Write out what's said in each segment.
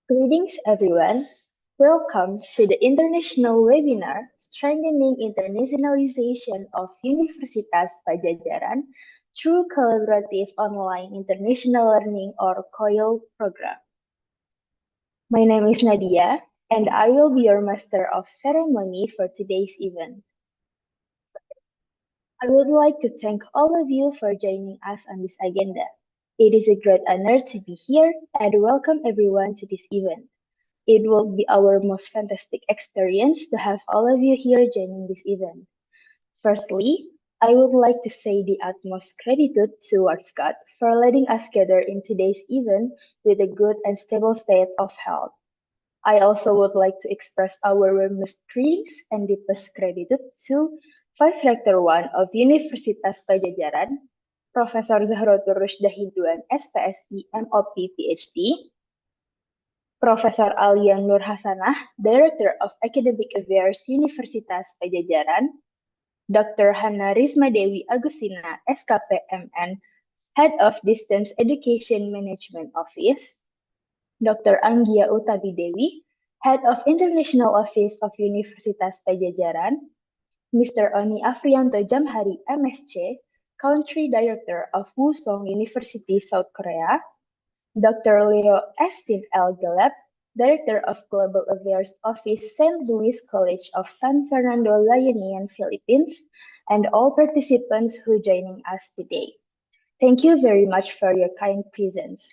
Greetings everyone. Welcome to the international webinar Strengthening Internationalization of Universitas Pajajaran through Collaborative Online International Learning or COIL program. My name is Nadia and I will be your master of ceremony for today's event. I would like to thank all of you for joining us on this agenda. It is a great honor to be here and welcome everyone to this event. It will be our most fantastic experience to have all of you here joining this event. Firstly, I would like to say the utmost gratitude towards God for letting us gather in today's event with a good and stable state of health. I also would like to express our warmest greetings and deepest gratitude to Vice Rector 1 of Universitas Pajajaran, Profesor Zahrotur Rusdah Hinduan, SPSI, MOP, PhD, Profesor Alia Nur Hasanah, Director of Academic Affairs Universitas Pajajaran, Dr. Hana Risma Dewi Agustina, SKPMN, Head of Distance Education Management Office, Dr. Anggia Utami Dewi, Head of International Office of Universitas Pajajaran, Mr. Oni Afrianto Jamhari, MSc, Country Director of Wusong University, South Korea, Dr. Leo Estin L. Galep, Director of Global Affairs Office, St. Louis College of San Fernando, La Union, Philippines, and all participants who joining us today. Thank you very much for your kind presence.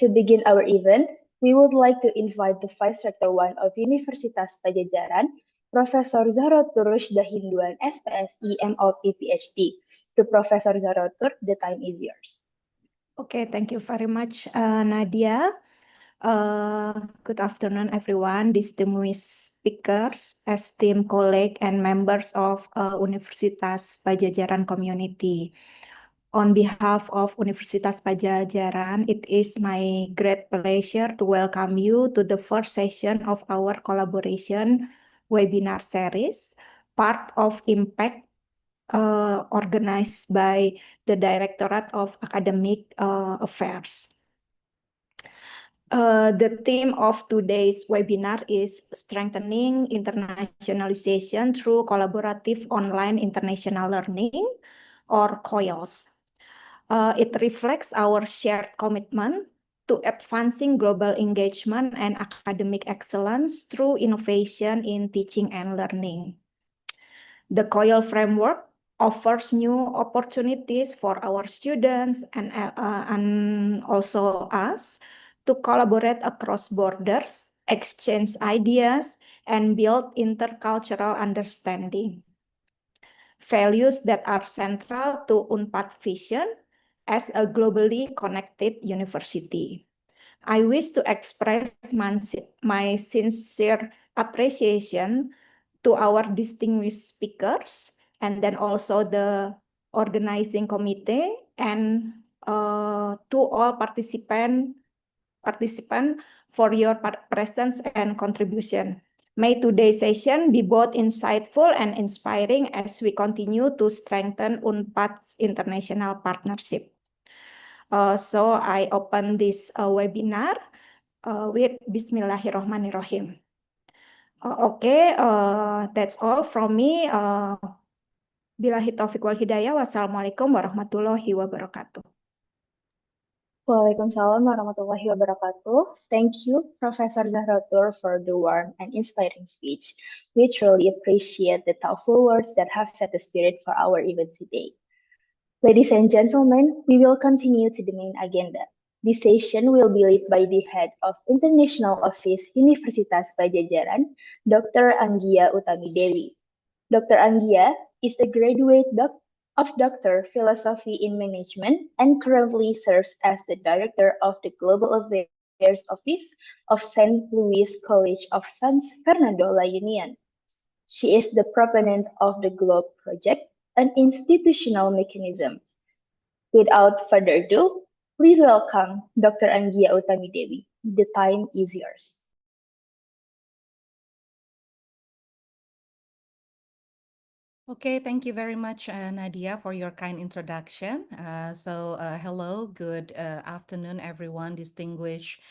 To begin our event, we would like to invite the Vice Rector 1 of Universitas Pajajaran, Profesor Zahrotur Rusdah Hinduan, SPSI, MOP, PhD. To Professor Zahrotur, the time is yours. Okay, thank you very much, Nadia. Good afternoon, everyone, distinguished speakers, esteemed colleagues, and members of Universitas Pajajaran community. On behalf of Universitas Pajajaran, it is my great pleasure to welcome you to the first session of our collaboration webinar series, part of Impact, organized by the Directorate of Academic Affairs. The theme of today's webinar is Strengthening Internationalization through Collaborative Online International Learning, or COILS. It reflects our shared commitment to advancing global engagement and academic excellence through innovation in teaching and learning. The COIL framework offers new opportunities for our students and also us to collaborate across borders, exchange ideas, and build intercultural understanding. Values that are central to UNPAD vision as a globally connected university. I wish to express my sincere appreciation to our distinguished speakers, and then also the organizing committee, and to all participants for your presence and contribution. May today's session be both insightful and inspiring as we continue to strengthen UNPAD's international partnership. So I open this webinar with Bismillahirrahmanirrahim. Okay, that's all from me. Billahi taufiq wal hidayah. Wassalamualaikum warahmatullahi wabarakatuh. Waalaikumsalam warahmatullahi wabarakatuh. Thank you, Professor Zahrotur, for the warm and inspiring speech. We truly appreciate the thoughtful words that have set the spirit for our event today. Ladies and gentlemen, we will continue to the main agenda. This session will be led by the Head of International Office Universitas Pajajaran, Dr. Anggia Utami Dewi. Dr. Anggia is a graduate of Doctor Philosophy in Management and currently serves as the Director of the Global Affairs Office of St. Louis College of San Fernando, La Union. She is the proponent of the GLOBE project, an institutional mechanism. Without further ado, please welcome Dr. Anggia Utami Dewi. The time is yours. Okay, thank you very much, Nadia, for your kind introduction. Hello, good afternoon, everyone, distinguished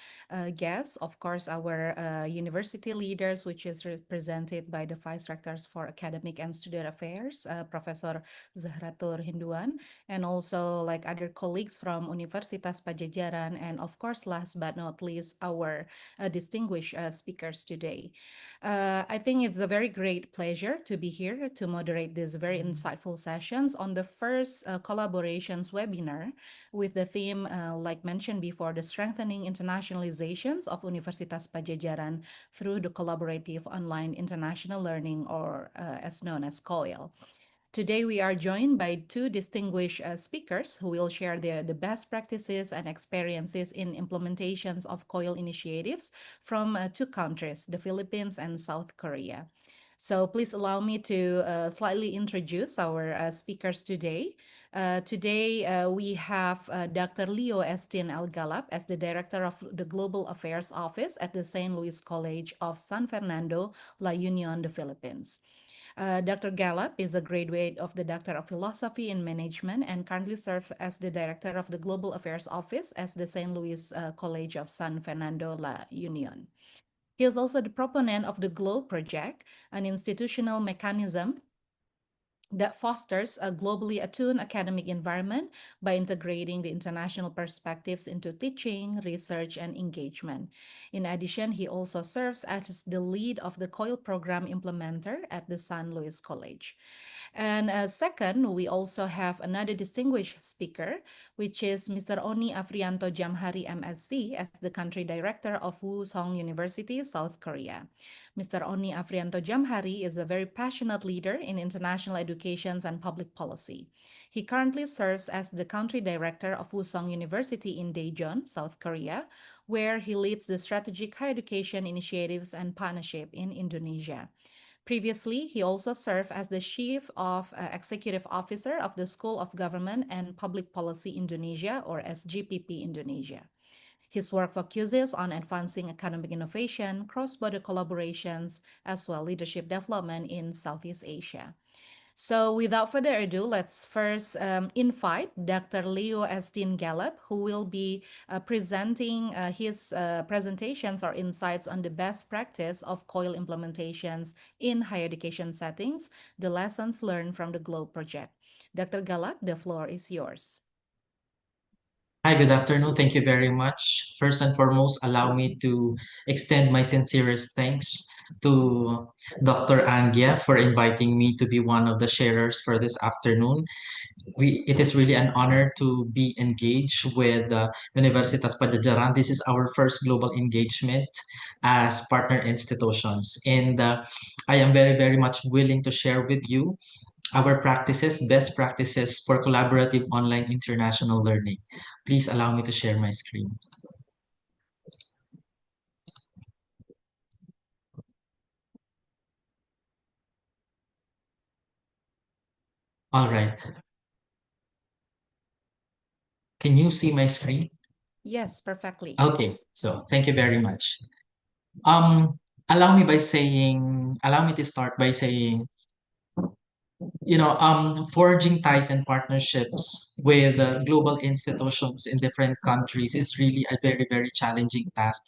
guests. Of course, our university leaders, which is represented by the Vice Rectors for Academic and Student Affairs, Professor Zahratur Hinduan, and also like other colleagues from Universitas Pajajaran, and of course, last but not least, our distinguished speakers today. I think it's a very great pleasure to be here to moderate these very insightful sessions on the first collaborations webinar with the theme, like mentioned before, the strengthening internationalizations of Universitas Pajajaran through the collaborative online international learning, or as known as COIL. Today, we are joined by two distinguished speakers who will share the best practices and experiences in implementations of COIL initiatives from two countries, the Philippines and South Korea. So please allow me to slightly introduce our speakers today. Today, we have Dr. Leo Estin Algalap as the Director of the Global Affairs Office at the St. Louis College of San Fernando, La Union, the Philippines. Dr. Gallup is a graduate of the Doctor of Philosophy in Management and currently serves as the Director of the Global Affairs Office at the St. Louis College of San Fernando La Union. He is also the proponent of the GLOW project, an institutional mechanism that fosters a globally attuned academic environment by integrating the international perspectives into teaching, research, and engagement. In addition, he also serves as the lead of the COIL program implementer at the San Luis College. And second, we also have another distinguished speaker, which is Mr. Oni Afrianto Jamhari MSc as the country director of Woo-sung University, South Korea. Mr. Oni Afrianto Jamhari is a very passionate leader in international education and public policy. He currently serves as the country director of Woo-sung University in Daejeon, South Korea, where he leads the strategic higher education initiatives and partnership in Indonesia. Previously, he also served as the Chief of Executive Officer of the School of Government and Public Policy Indonesia, or SGPP Indonesia. His work focuses on advancing academic innovation, cross-border collaborations, as well leadership development in Southeast Asia. So without further ado, let's first invite Dr. Leo Estin Gallup, who will be presenting his presentations or insights on the best practice of COIL implementations in higher education settings, the lessons learned from the GLOBE project. Dr. Gallup, the floor is yours. Hi, good afternoon. Thank you very much. First and foremost, allow me to extend my sincerest thanks to Dr. Angia for inviting me to be one of the sharers for this afternoon. It is really an honor to be engaged with Universitas Pajajaran. This is our first global engagement as partner institutions, and I am very much willing to share with you our practices, best practices for collaborative online international learning. Please allow me to share my screen. All right. Can you see my screen? Yes, perfectly. Okay, so thank you very much. Um, allow me to start by saying, forging ties and partnerships with global institutions in different countries is really a very challenging task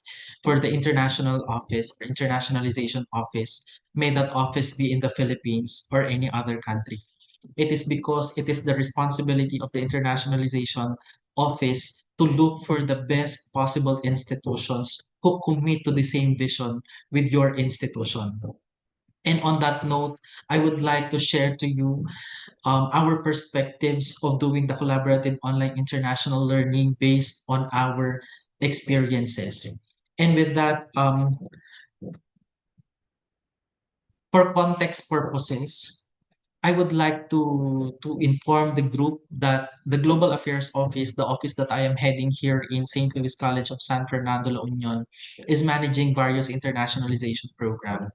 for the international office or internationalization office. May that office be in the Philippines or any other country. It is because it is the responsibility of the internationalization office to look for the best possible institutions who commit to the same vision with your institution. And on that note, I would like to share to you our perspectives of doing the collaborative online international learning based on our experiences. And with that, for context purposes, I would like to inform the group that the Global Affairs Office, the office that I am heading here in St. Louis College of San Fernando La Union, is managing various internationalization programs.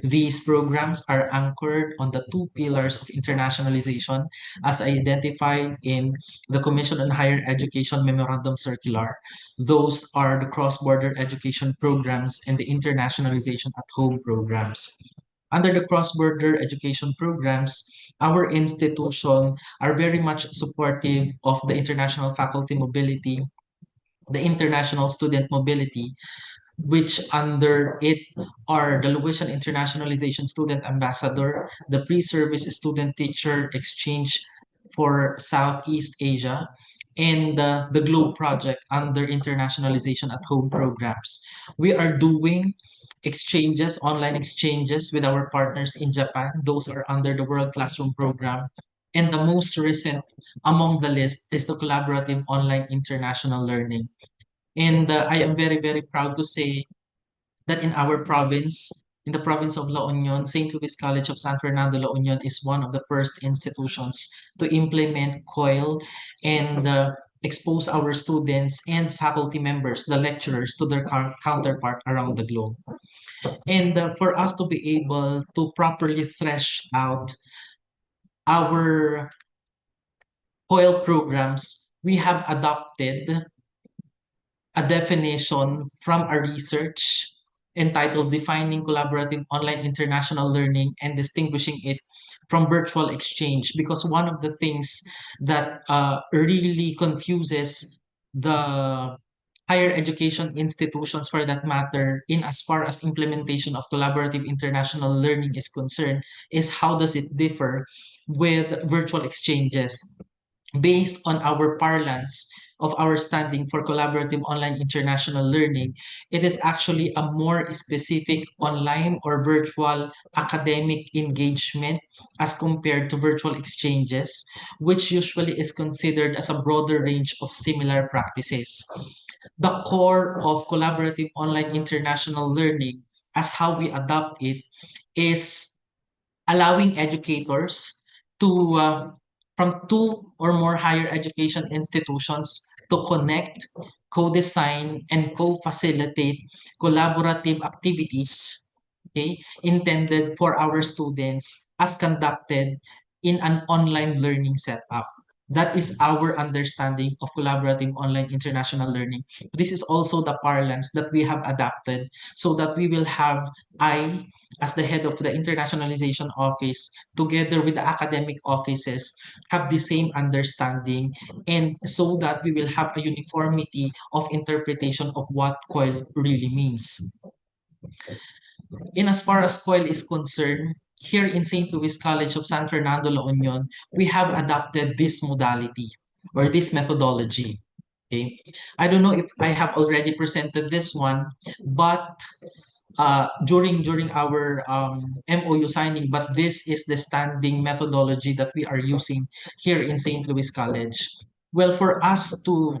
These programs are anchored on the two pillars of internationalization as identified in the Commission on Higher Education Memorandum Circular. Those are the cross-border education programs and the internationalization at home programs. under the cross-border education programs, our institution are very much supportive of the international faculty mobility, the international student mobility, which under it are the Luisian Internationalization Student Ambassador, the Pre-Service Student Teacher Exchange for Southeast Asia, and the GLOBE project under Internationalization at Home programs. We are doing exchanges, online exchanges with our partners in Japan. Those are under the World Classroom program. And the most recent among the list is the collaborative online international learning. And I am very, very proud to say that in our province, in the province of La Union, St. Louis College of San Fernando, La Union is one of the first institutions to implement COIL and expose our students and faculty members, the lecturers, to their counterpart around the globe. And for us to be able to properly thresh out our COIL programs, we have adopted a definition from a research entitled Defining Collaborative Online International Learning and Distinguishing it from Virtual Exchange. Because one of the things that really confuses the higher education institutions for that matter in as far as implementation of collaborative international learning is concerned is how does it differ with virtual exchanges based on our parlance of our standing for collaborative online international learning, it is actually a more specific online or virtual academic engagement as compared to virtual exchanges, which usually is considered as a broader range of similar practices. The core of collaborative online international learning, as how we adopt it, is allowing educators to from two or more higher education institutions to connect, co-design, and co-facilitate collaborative activities, okay, intended for our students as conducted in an online learning setup. That is our understanding of collaborative online international learning. This is also the parlance that we have adapted so that we will have as the head of the internationalization office, together with the academic offices, have the same understanding, and so that we will have a uniformity of interpretation of what COIL really means. In as far as COIL is concerned, here in St. Louis College of San Fernando, La Union, we have adopted this modality or this methodology. Okay, I don't know if I have already presented this one, but during our MOU signing, but this is the standing methodology that we are using here in St. Louis College. Well, for us to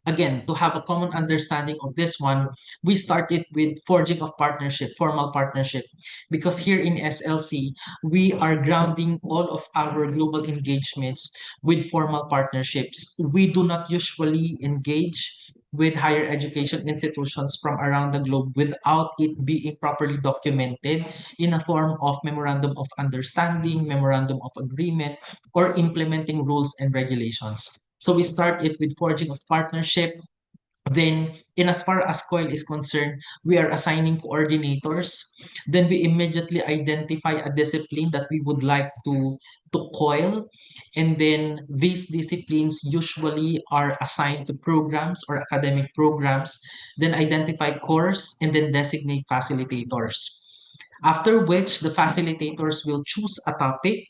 again to have a common understanding of this one, we started with forging of partnership, formal partnership, because here in SLC we are grounding all of our global engagements with formal partnerships. We do not usually engage with higher education institutions from around the globe without it being properly documented in a form of memorandum of understanding, memorandum of agreement, or implementing rules and regulations. So we start it with forging of partnership. Then, in as far as COIL is concerned, we are assigning coordinators. Then we immediately identify a discipline that we would like to COIL. And then these disciplines usually are assigned to programs or academic programs. Then identify course and then designate facilitators. After which, the facilitators will choose a topic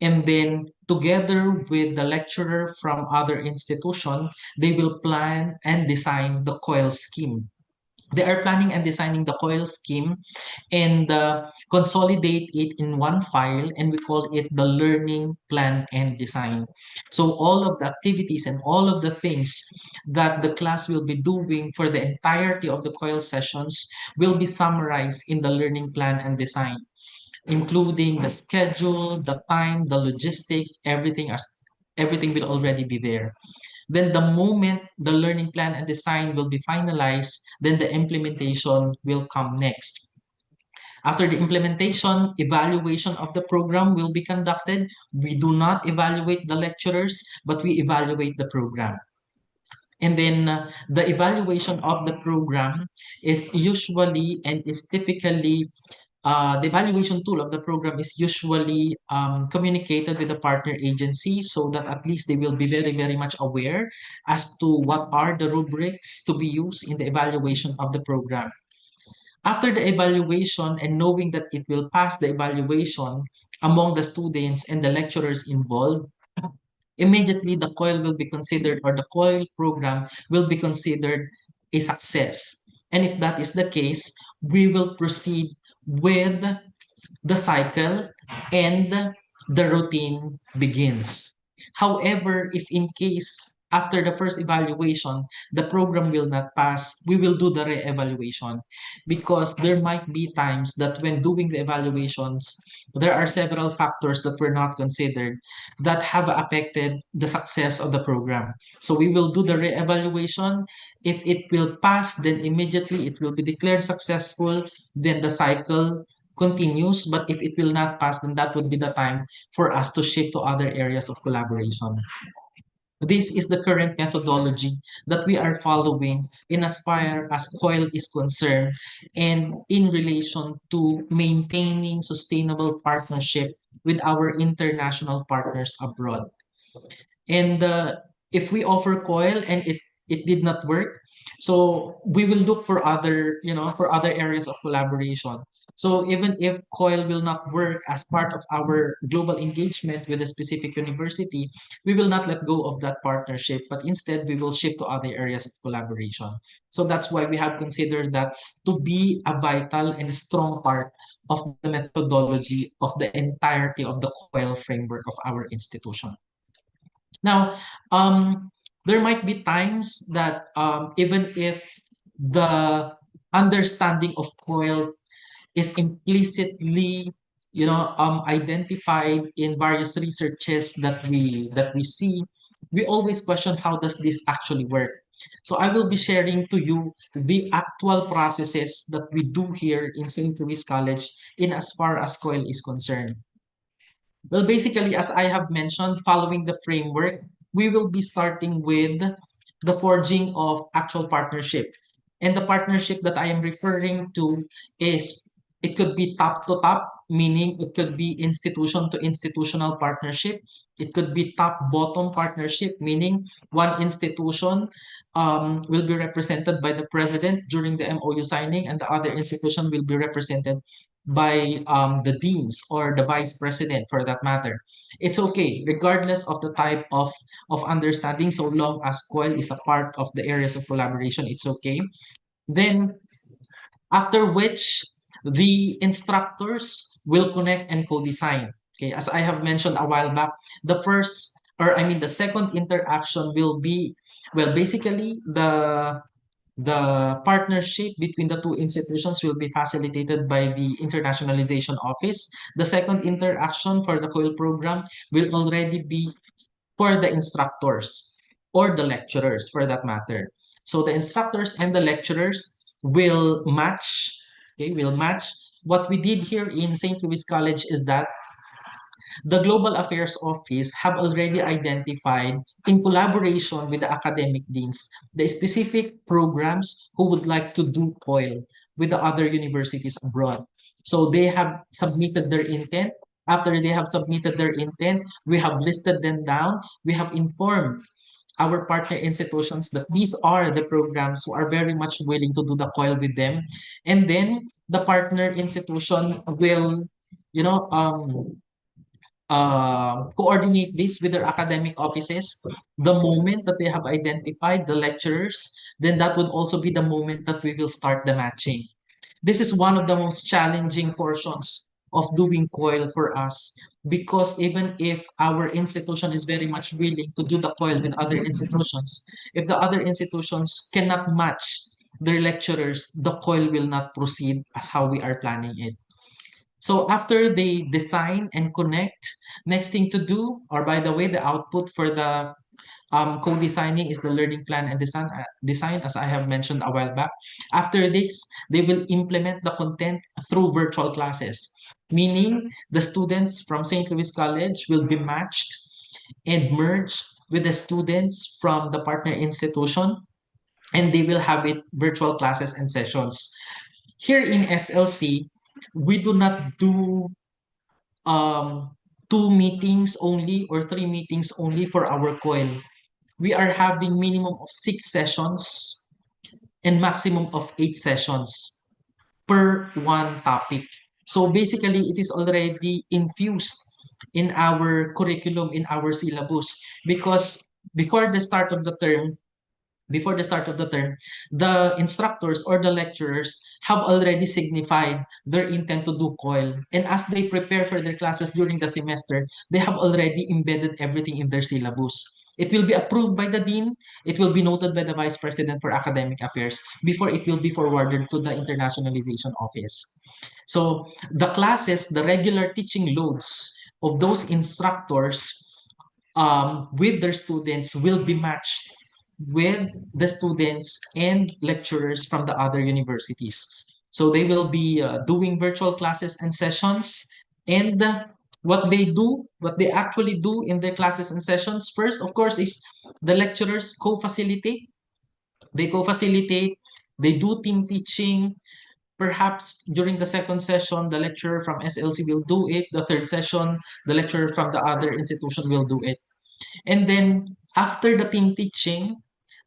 and then together with the lecturer from other institution, they will plan and design the COIL scheme. They are planning and designing the COIL scheme and consolidate it in one file, and we call it the learning plan and design. So all of the activities and all of the things that the class will be doing for the entirety of the COIL sessions will be summarized in the learning plan and design, including the schedule, the time, the logistics, everything will already be there. Then the moment the learning plan and design will be finalized, then the implementation will come next. After the implementation, evaluation of the program will be conducted. We do not evaluate the lecturers, but we evaluate the program. And then the evaluation of the program is usually and is typically the evaluation tool of the program is usually communicated with the partner agency so that at least they will be very, very much aware as to what are the rubrics to be used in the evaluation of the program. After the evaluation and knowing that it will pass the evaluation among the students and the lecturers involved, immediately the COIL will be considered, or the COIL program will be considered a success. And if that is the case, we will proceed with the cycle and the routine begins. However, if in case after the first evaluation, the program will not pass, we will do the re-evaluation because there might be times that when doing the evaluations, there are several factors that were not considered that have affected the success of the program. So we will do the re-evaluation. If it will pass, then immediately it will be declared successful. Then the cycle continues, but if it will not pass, then that would be the time for us to shift to other areas of collaboration. This is the current methodology that we are following in as far as COIL is concerned and in relation to maintaining sustainable partnership with our international partners abroad. And if we offer COIL and it did not work, so we will look for other, for other areas of collaboration. So even if COIL will not work as part of our global engagement with a specific university, we will not let go of that partnership, but instead we will shift to other areas of collaboration. So that's why we have considered that to be a vital and strong part of the methodology of the entirety of the COIL framework of our institution. Now, there might be times that even if the understanding of coils is implicitly, identified in various researches that we see, we always question how does this actually work. So I will be sharing to you the actual processes that we do here in St. Louis College in as far as COIL is concerned. Well, basically, as I have mentioned, following the framework, we will be starting with the forging of actual partnership. And the partnership that I am referring to is it could be top to top, meaning it could be institution to institutional partnership. It could be top bottom partnership, meaning one institution will be represented by the president during the MOU signing, and the other institution will be represented by the deans or the vice president for that matter. It's okay, regardless of the type of understanding, so long as COIL is a part of the areas of collaboration, it's okay. Then, after which, the instructors will connect and co-design. Okay, as I have mentioned a while back, the second interaction will be, well, basically the partnership between the two institutions will be facilitated by the internationalization office. The second interaction for the COIL program will already be for the instructors or the lecturers for that matter. So the instructors and the lecturers will match. Okay, will match. What we did here in St. Louis College is that the Global Affairs Office have already identified, in collaboration with the academic deans, the specific programs who would like to do COIL with the other universities abroad. So they have submitted their intent. After they have submitted their intent, we have listed them down. We have informed our partner institutions that these are the programs who are very much willing to do the COIL with them. And then the partner institution will, you know, coordinate this with their academic offices. The moment that they have identified the lecturers, then that would also be the moment that we will start the matching. This is one of the most challenging portions of doing COIL for us because even if our institution is very much willing to do the COIL with other institutions, if the other institutions cannot match their lecturers, the COIL will not proceed as how we are planning it. So after they design and connect, next thing to do, or by the way, the output for the co-designing is the learning plan and design, as I have mentioned a while back. After this, they will implement the content through virtual classes, meaning the students from St. Louis College will be matched and merged with the students from the partner institution, and they will have it virtual classes and sessions. Here in SLC, We do not do um, 2 meetings only or 3 meetings only for our COIL. We are having minimum of 6 sessions and maximum of 8 sessions per one topic. So basically, it is already infused in our curriculum, in our syllabus, because before the start of the term, before the start of the term, the instructors or the lecturers have already signified their intent to do COIL. And as they prepare for their classes during the semester, they have already embedded everything in their syllabus. It will be approved by the dean. It will be noted by the vice president for academic affairs before it will be forwarded to the internationalization office. So the classes, the regular teaching loads of those instructors with their students will be matched with the students and lecturers from the other universities. So they will be doing virtual classes and sessions. And what they actually do in their classes and sessions, first, of course, is the lecturers co-facilitate. They co-facilitate, they do team teaching. Perhaps during the second session, the lecturer from SLC will do it. The third session, the lecturer from the other institution will do it. And then after the team teaching,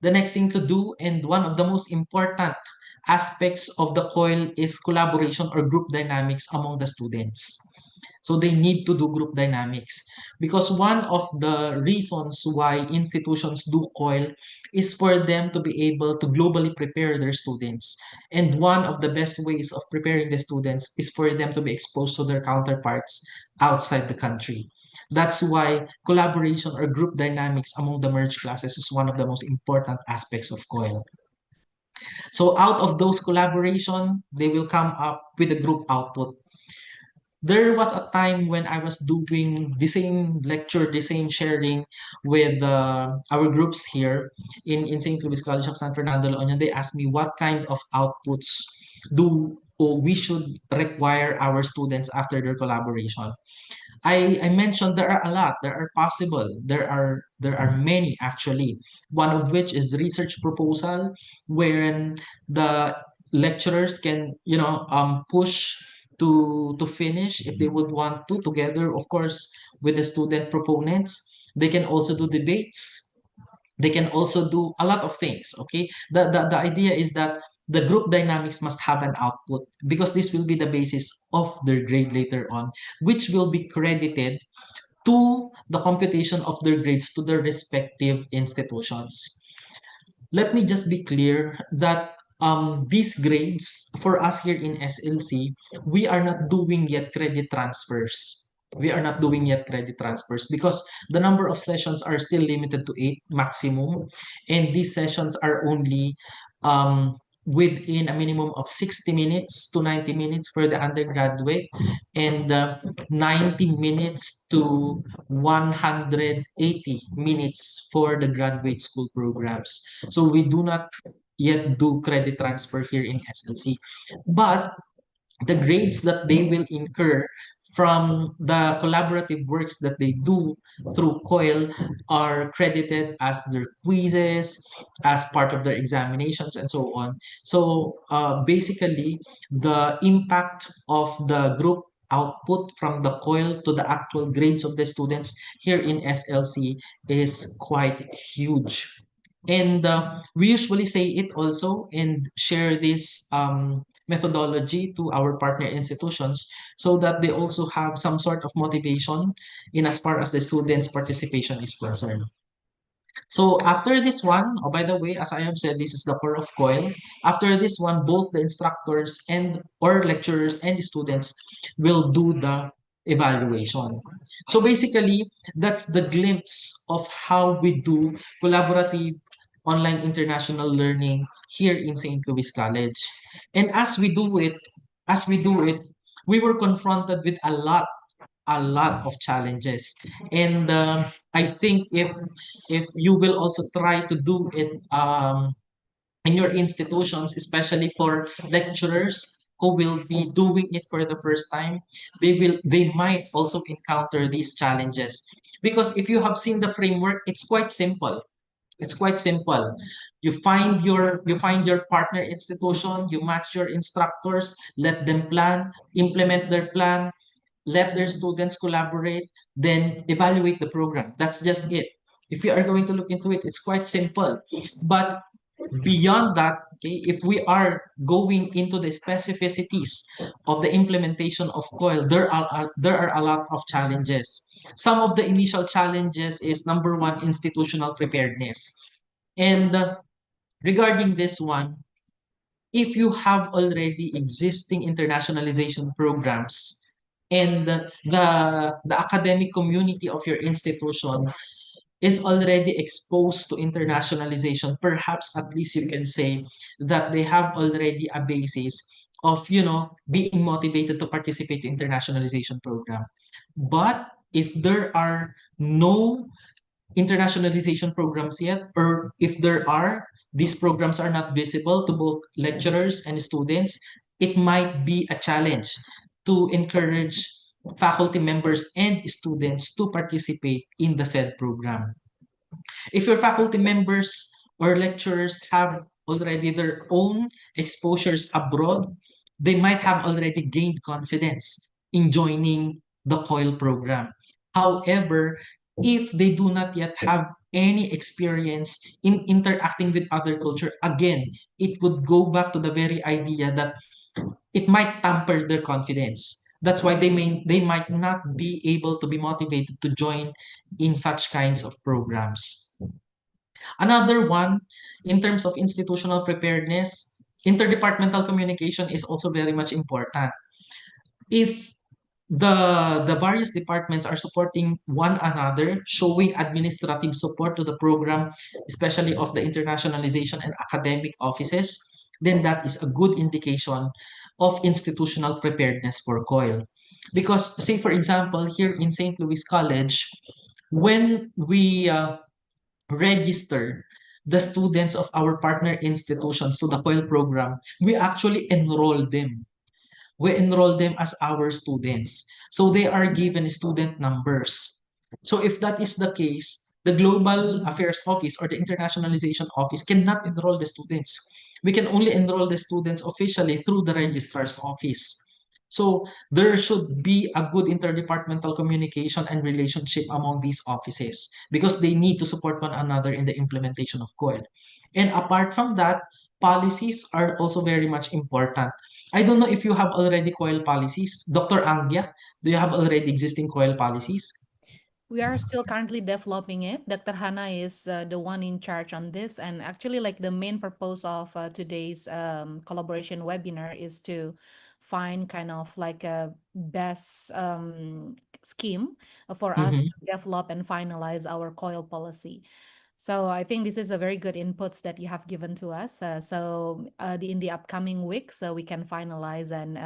the next thing to do, and one of the most important aspects of the COIL, is collaboration or group dynamics among the students. So they need to do group dynamics because one of the reasons why institutions do COIL is for them to be able to globally prepare their students. And one of the best ways of preparing the students is for them to be exposed to their counterparts outside the country. That's why collaboration or group dynamics among the merged classes is one of the most important aspects of COIL. So out of those collaboration, they will come up with a group output. There was a time when I was doing the same lecture, the same sharing with our groups here in St. Louis College of San Fernando, La Union. They asked me what kind of outputs do or we should require our students after their collaboration. I mentioned there are a lot. There are possible. There are many actually. One of which is research proposal, wherein the lecturers can push to finish if they would want to together, of course, with the student proponents. They can also do debates. They can also do a lot of things. Okay, the idea is that the group dynamics must have an output because this will be the basis of their grade later on, which will be credited to the computation of their grades to their respective institutions. Let me just be clear that these grades for us here in SLC, we are not doing yet credit transfers. We are not doing yet credit transfers because the number of sessions are still limited to 8 maximum, and these sessions are only within a minimum of 60 minutes to 90 minutes for the undergraduate, and 90 minutes to 180 minutes for the graduate school programs. So we do not yet do credit transfer here in SLC. But the grades that they will incur from the collaborative works that they do through COIL are credited as their quizzes, as part of their examinations, and so on. So basically, the impact of the group output from the COIL to the actual grades of the students here in SLC is quite huge. And we usually say it also and share this methodology to our partner institutions so that they also have some sort of motivation in as far as the students' participation is concerned. So after this one, oh, by the way, as I have said, this is the core of COIL. After this one, both the instructors and or lecturers and the students will do the evaluation. So basically, that's the glimpse of how we do collaborative online international learning here in St. Louis College. And as we do it, we were confronted with a lot of challenges. And I think if you will also try to do it in your institutions, especially for lecturers who will be doing it for the first time, they might also encounter these challenges. Because if you have seen the framework, it's quite simple. It's quite simple. You find your partner institution, you match your instructors, let them plan, implement their plan, let their students collaborate, then evaluate the program. That's just it. If you are going to look into it, it's quite simple. But beyond that, okay, if we are going into the specificities of the implementation of COIL, there are a lot of challenges. Some of the initial challenges is number one, institutional preparedness. And regarding this one, if you have already existing internationalization programs and the academic community of your institution is already exposed to internationalization, perhaps at least you can say that they have already a basis of, being motivated to participate in internationalization program. But if there are no internationalization programs yet, or if there are, these programs are not visible to both lecturers and students, it might be a challenge to encourage faculty members and students to participate in the said program. If your faculty members or lecturers have already their own exposures abroad, they might have already gained confidence in joining the COIL program. However, if they do not yet have any experience in interacting with other culture, again, it would go back to the very idea that it might tamper their confidence. That's why they might not be able to be motivated to join in such kinds of programs. Another one, in terms of institutional preparedness, interdepartmental communication is also very much important. If the various departments are supporting one another, showing administrative support to the program, especially of the internationalization and academic offices, then that is a good indication of institutional preparedness for COIL. Because, say for example, here in St. Louis College, when we register the students of our partner institutions to the COIL program, we actually enroll them. We enroll them as our students. So they are given student numbers. So if that is the case, the Global Affairs Office or the Internationalization Office cannot enroll the students. We can only enroll the students officially through the registrar's office. So there should be a good interdepartmental communication and relationship among these offices because they need to support one another in the implementation of COIL. And apart from that, policies are also very much important. I don't know if you have already COIL policies. Dr. Anggia, do you have already existing COIL policies? We are still currently developing it. Dr. Hana is the one in charge on this. And actually, like the main purpose of today's collaboration webinar is to find kind of like a best scheme for us Mm-hmm. to develop and finalize our COIL policy. So I think this is a very good inputs that you have given to us. In the upcoming weeks, we can finalize and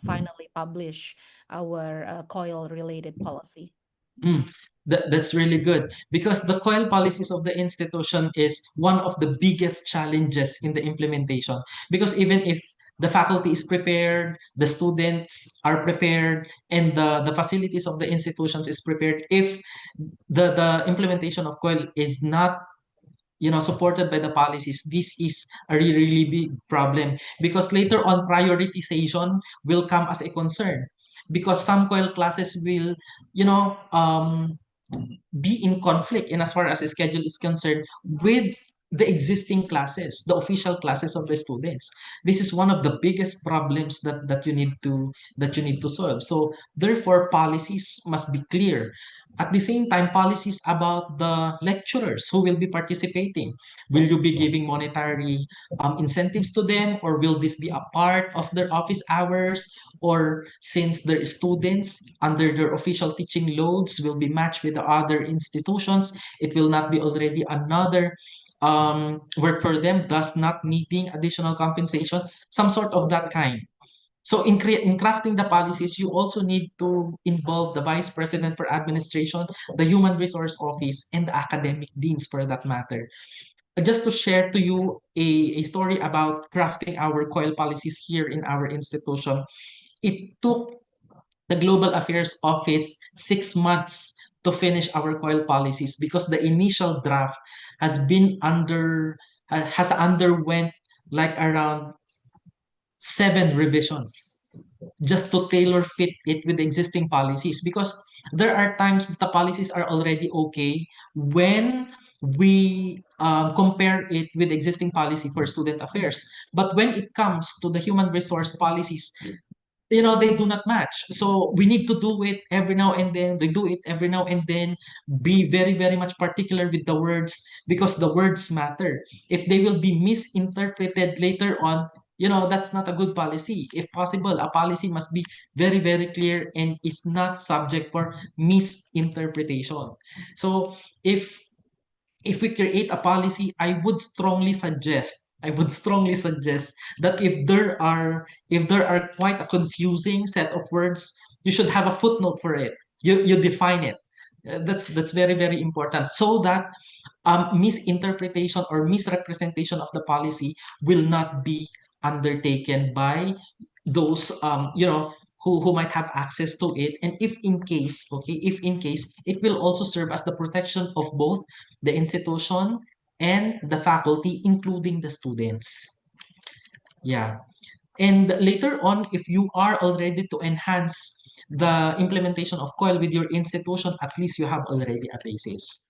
finally publish our COIL related policy. Mm, that's really good because the COIL policies of the institution is one of the biggest challenges in the implementation. Because even if the faculty is prepared, the students are prepared, and the facilities of the institutions is prepared, if the implementation of COIL is not supported by the policies, this is a really, really big problem because later on prioritization will come as a concern because some COIL classes will you know be in conflict in as far as the schedule is concerned with the existing classes, the official classes of the students. This is one of the biggest problems that you need to solve. So therefore policies must be clear. At the same time, policies about the lecturers who will be participating. Will you be giving monetary incentives to them, or will this be a part of their office hours? Or since their students under their official teaching loads will be matched with the other institutions, it will not be already another work for them, thus not needing additional compensation, some sort of that kind. So in crafting the policies, you also need to involve the vice president for administration, the human resource office, and the academic deans for that matter. Just to share to you a story about crafting our COIL policies here in our institution, it took the Global Affairs Office 6 months to finish our COIL policies because the initial draft has been has underwent like around 7 revisions just to tailor fit it with existing policies, because there are times that the policies are already okay when we compare it with existing policy for student affairs, but when it comes to the human resource policies, they do not match. So we need to do it every now and then. We do it every now and then. Be very, very much particular with the words, because the words matter. If they will be misinterpreted later on, that's not a good policy. If possible, a policy must be very, very clear and is not subject for misinterpretation. So if if we create a policy, I would strongly suggest that if there are quite a confusing set of words, you should have a footnote for it. You define it. That's very, very important, so that misinterpretation or misrepresentation of the policy will not be undertaken by those who might have access to it. And if in case it will also serve as the protection of both the institution and the faculty, including the students. Yeah. And later on, if you are already to enhance the implementation of COIL with your institution, at least you have already a basis.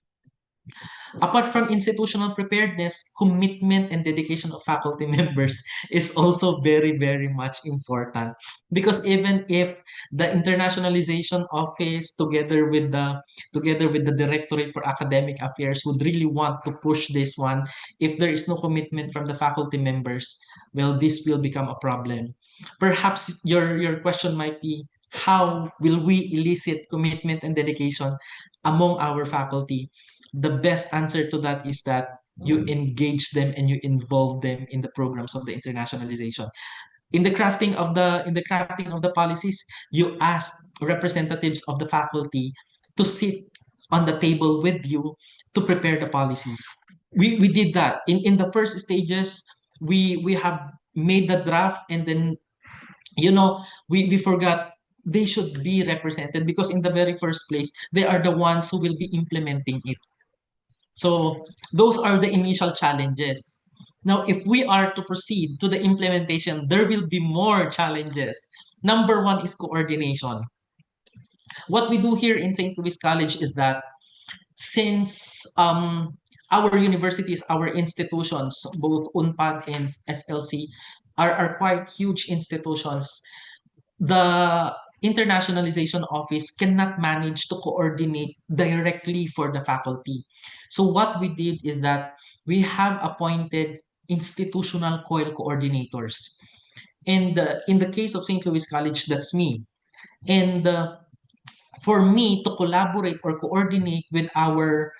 Apart from institutional preparedness, commitment and dedication of faculty members is also very, very much important. Because even if the internationalization office, together with the Directorate for Academic Affairs, would really want to push this one, if there is no commitment from the faculty members, well, this will become a problem. Perhaps your question might be, how will we elicit commitment and dedication among our faculty? The best answer to that is that you engage them and you involve them in the programs of the internationalization. In the crafting of the policies, you ask representatives of the faculty to sit on the table with you to prepare the policies. We did that in the first stages. We have made the draft, and then we forgot they should be represented, because in the very first place they are the ones who will be implementing it. So those are the initial challenges. Now, if we are to proceed to the implementation, there will be more challenges. Number one is coordination. What we do here in St. Louis College is that, since our universities, our institutions, both UNPAD and SLC, are quite huge institutions, the internationalization office cannot manage to coordinate directly for the faculty. So what we did is that we have appointed institutional COIL coordinators. And in the case of St. Louis College, that's me. And for me to collaborate or coordinate with our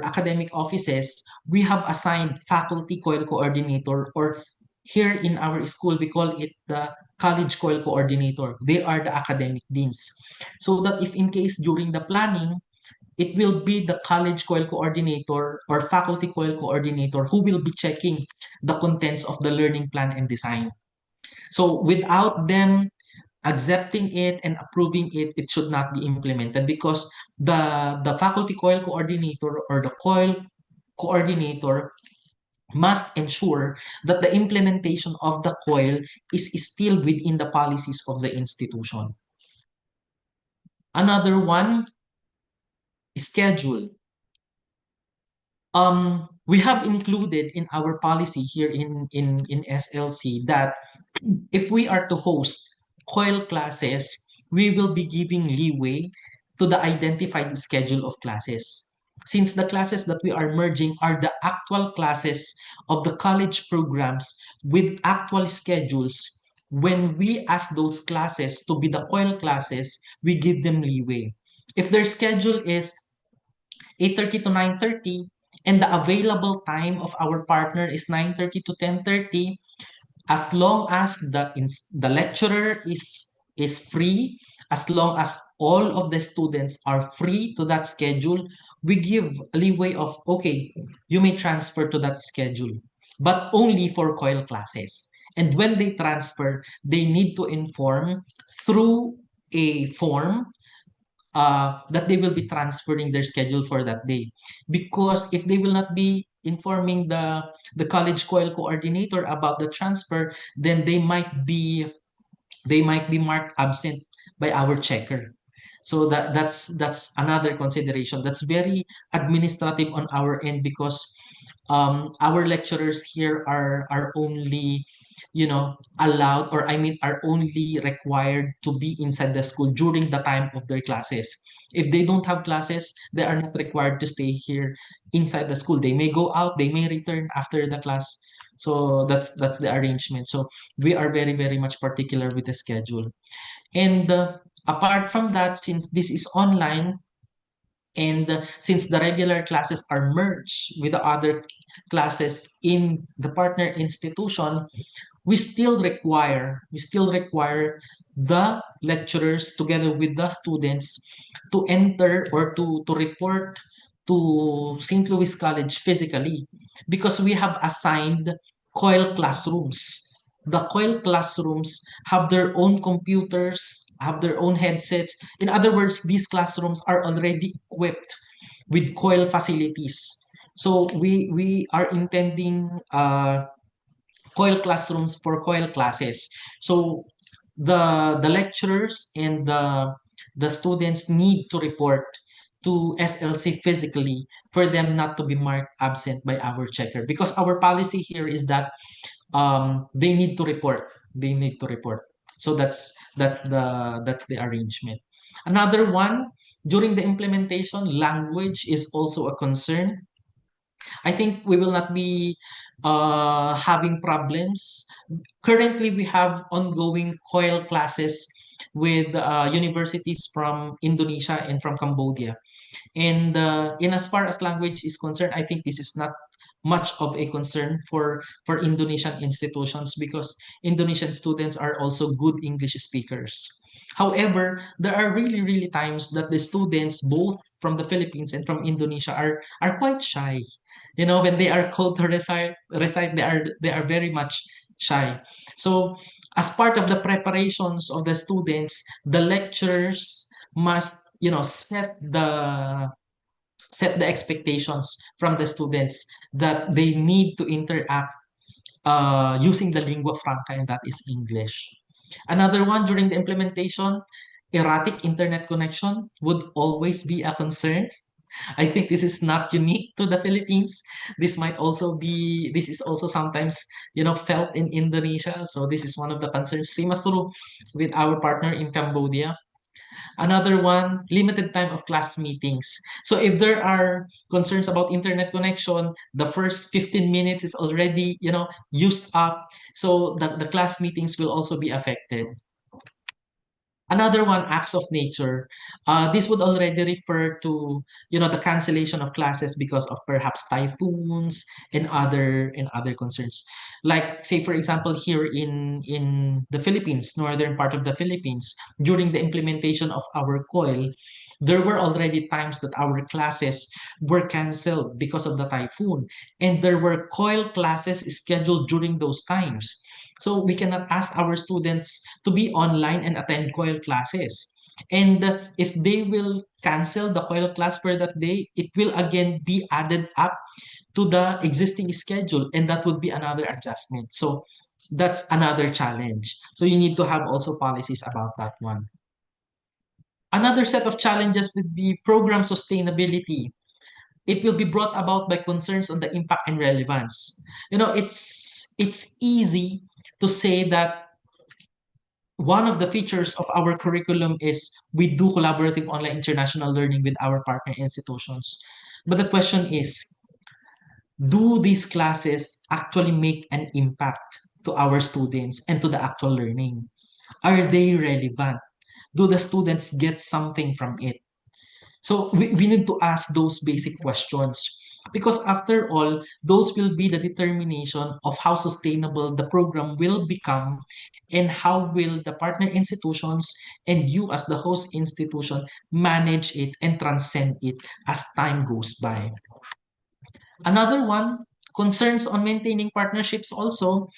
academic offices, we have assigned faculty COIL coordinator, or here in our school we call it the college COIL coordinator. They are the academic deans. So that if in case during the planning, it will be the college COIL coordinator or faculty COIL coordinator who will be checking the contents of the learning plan and design. So without them accepting it and approving it, it should not be implemented, because the faculty COIL coordinator or the COIL coordinator must ensure that the implementation of the COIL is still within the policies of the institution. Another one is schedule. We have included in our policy here in SLC that if we are to host COIL classes, we will be giving leeway to the identified schedule of classes. Since the classes that we are merging are the actual classes of the college programs with actual schedules, when we ask those classes to be the COIL classes, we give them leeway. If their schedule is 8:30 to 9:30, and the available time of our partner is 9:30 to 10:30, as long as the lecturer is free, as long as all of the students are free to that schedule, we give leeway of, okay, you may transfer to that schedule, but only for COIL classes. And when they transfer, they need to inform through a form that they will be transferring their schedule for that day. Because if they will not be informing the college COIL coordinator about the transfer, then they might be marked absent by our checker. So that's another consideration. That's very administrative on our end, because our lecturers here are only, allowed, or I mean, are only required to be inside the school during the time of their classes. If they don't have classes, they are not required to stay here inside the school. They may go out, they may return after the class. So that's the arrangement. So we are very, very much particular with the schedule. And apart from that, since this is online, and since the regular classes are merged with the other classes in the partner institution, we still require the lecturers together with the students to enter, or to report to St. Louis College physically, because we have assigned COIL classrooms. The COIL classrooms have their own computers, have their own headsets. In other words, these classrooms are already equipped with COIL facilities. So we are intending COIL classrooms for COIL classes. So the lecturers and the students need to report to SLC physically for them not to be marked absent by our checker, because our policy here is that they need to report. They need to report. So that's the arrangement. Another one, during the implementation, language is also a concern. I think we will not be having problems. Currently, we have ongoing COIL classes with universities from Indonesia and from Cambodia. And in as far as language is concerned, I think this is not much of a concern for Indonesian institutions, because Indonesian students are also good English speakers. However, there are really, really times that the students, both from the Philippines and from Indonesia, are quite shy. When they are called to recite, they are very much shy. So, as part of the preparations of the students, the lecturers must, set the expectations from the students that they need to interact using the lingua franca, and that is English. Another one, during the implementation, erratic internet connection would always be a concern. I think this is not unique to the Philippines. This is also sometimes, felt in Indonesia. So this is one of the concerns. Same as true with our partner in Cambodia. Another one, limited time of class meetings. So if there are concerns about internet connection, the first 15 minutes is already, used up. So the class meetings will also be affected. Another one, acts of nature. This would already refer to, the cancellation of classes because of perhaps typhoons and other concerns. Like, say for example, here in the Philippines, northern part of the Philippines, during the implementation of our COIL, there were already times that our classes were canceled because of the typhoon, and there were COIL classes scheduled during those times. So we cannot ask our students to be online and attend COIL classes. And if they will cancel the COIL class for that day, it will again be added up to the existing schedule, and that would be another adjustment. So that's another challenge. So you need to have also policies about that one. Another set of challenges would be program sustainability. It will be brought about by concerns on the impact and relevance. It's easy to say that one of the features of our curriculum is we do collaborative online international learning with our partner institutions. But the question is, do these classes actually make an impact to our students and to the actual learning? Are they relevant? Do the students get something from it? So we need to ask those basic questions, because after all, those will be the determination of how sustainable the program will become, and how will the partner institutions and you as the host institution manage it and transcend it as time goes by. Another one, concerns on maintaining partnerships also.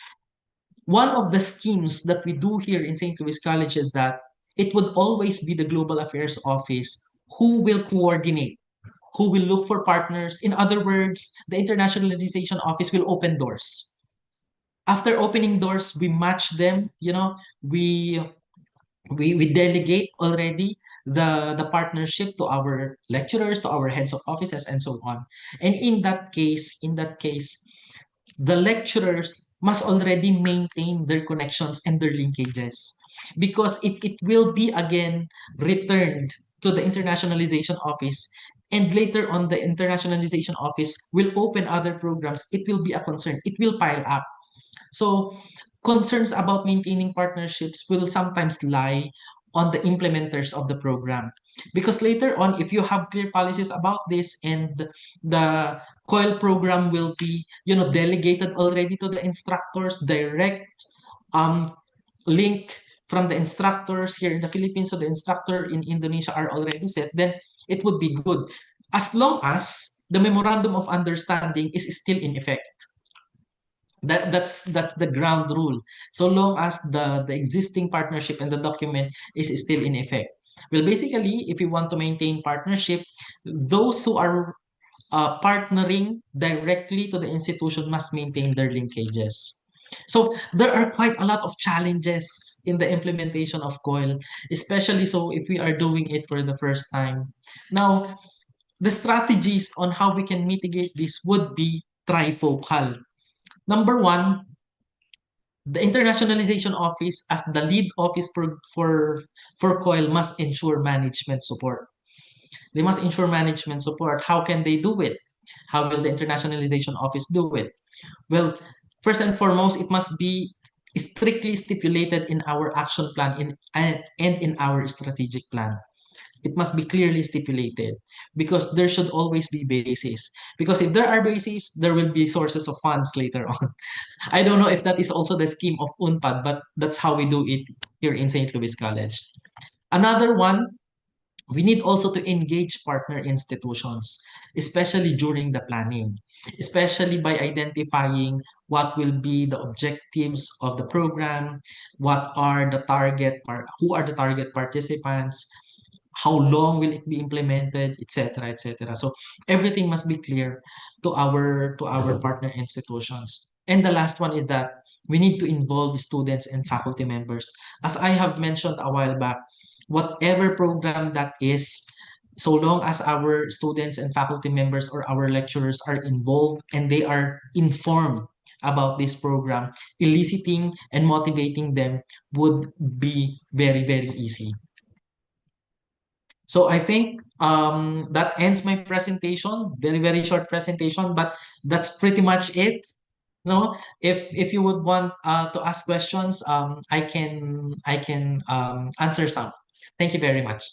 One of the schemes that we do here in St. Louis College is that it would always be the Global Affairs Office who will coordinate, who will look for partners. In other words, the Internationalization Office will open doors. After opening doors, we match them, we we delegate already the partnership to our lecturers, to our heads of offices, and so on. And in that case, the lecturers must already maintain their connections and their linkages, because it will be again returned to the internationalization office, and later on the internationalization office will open other programs. It will be a concern, it will pile up. So concerns about maintaining partnerships will sometimes lie on the implementers of the program. Because later on, if you have clear policies about this, and the COIL program will be, delegated already to the instructors, direct um, link from the instructors here in the Philippines to the instructor in Indonesia are already set, then it would be good. As long as the memorandum of understanding is still in effect. That's the ground rule. So long as the existing partnership and the document is still in effect. Well, basically, if you want to maintain partnership, those who are partnering directly to the institution must maintain their linkages. So there are quite a lot of challenges in the implementation of COIL, especially so if we are doing it for the first time. Now, the strategies on how we can mitigate this would be trifocal. Number one, the internationalization office, as the lead office for COIL, must ensure management support. They must ensure management support. How can they do it? How will the internationalization office do it? Well, first and foremost, it must be strictly stipulated in our action plan and in our strategic plan. It must be clearly stipulated, because there should always be basis. Because if there are bases, there will be sources of funds later on. I don't know if that is also the scheme of UNPAD, but that's how we do it here in St. Louis College. Another one, we need also to engage partner institutions, especially during the planning, especially by identifying what will be the objectives of the program, who are the target participants, how long will it be implemented, etc., etc. So everything must be clear to our partner institutions. And the last one is that we need to involve students and faculty members. As I have mentioned a while back, whatever program that is, so long as our students and faculty members or our lecturers are involved and they are informed about this program, eliciting and motivating them would be very, very easy. So I think that ends my presentation. Very, very short presentation, but that's pretty much it. No, if you would want to ask questions, I can answer some. Thank you very much.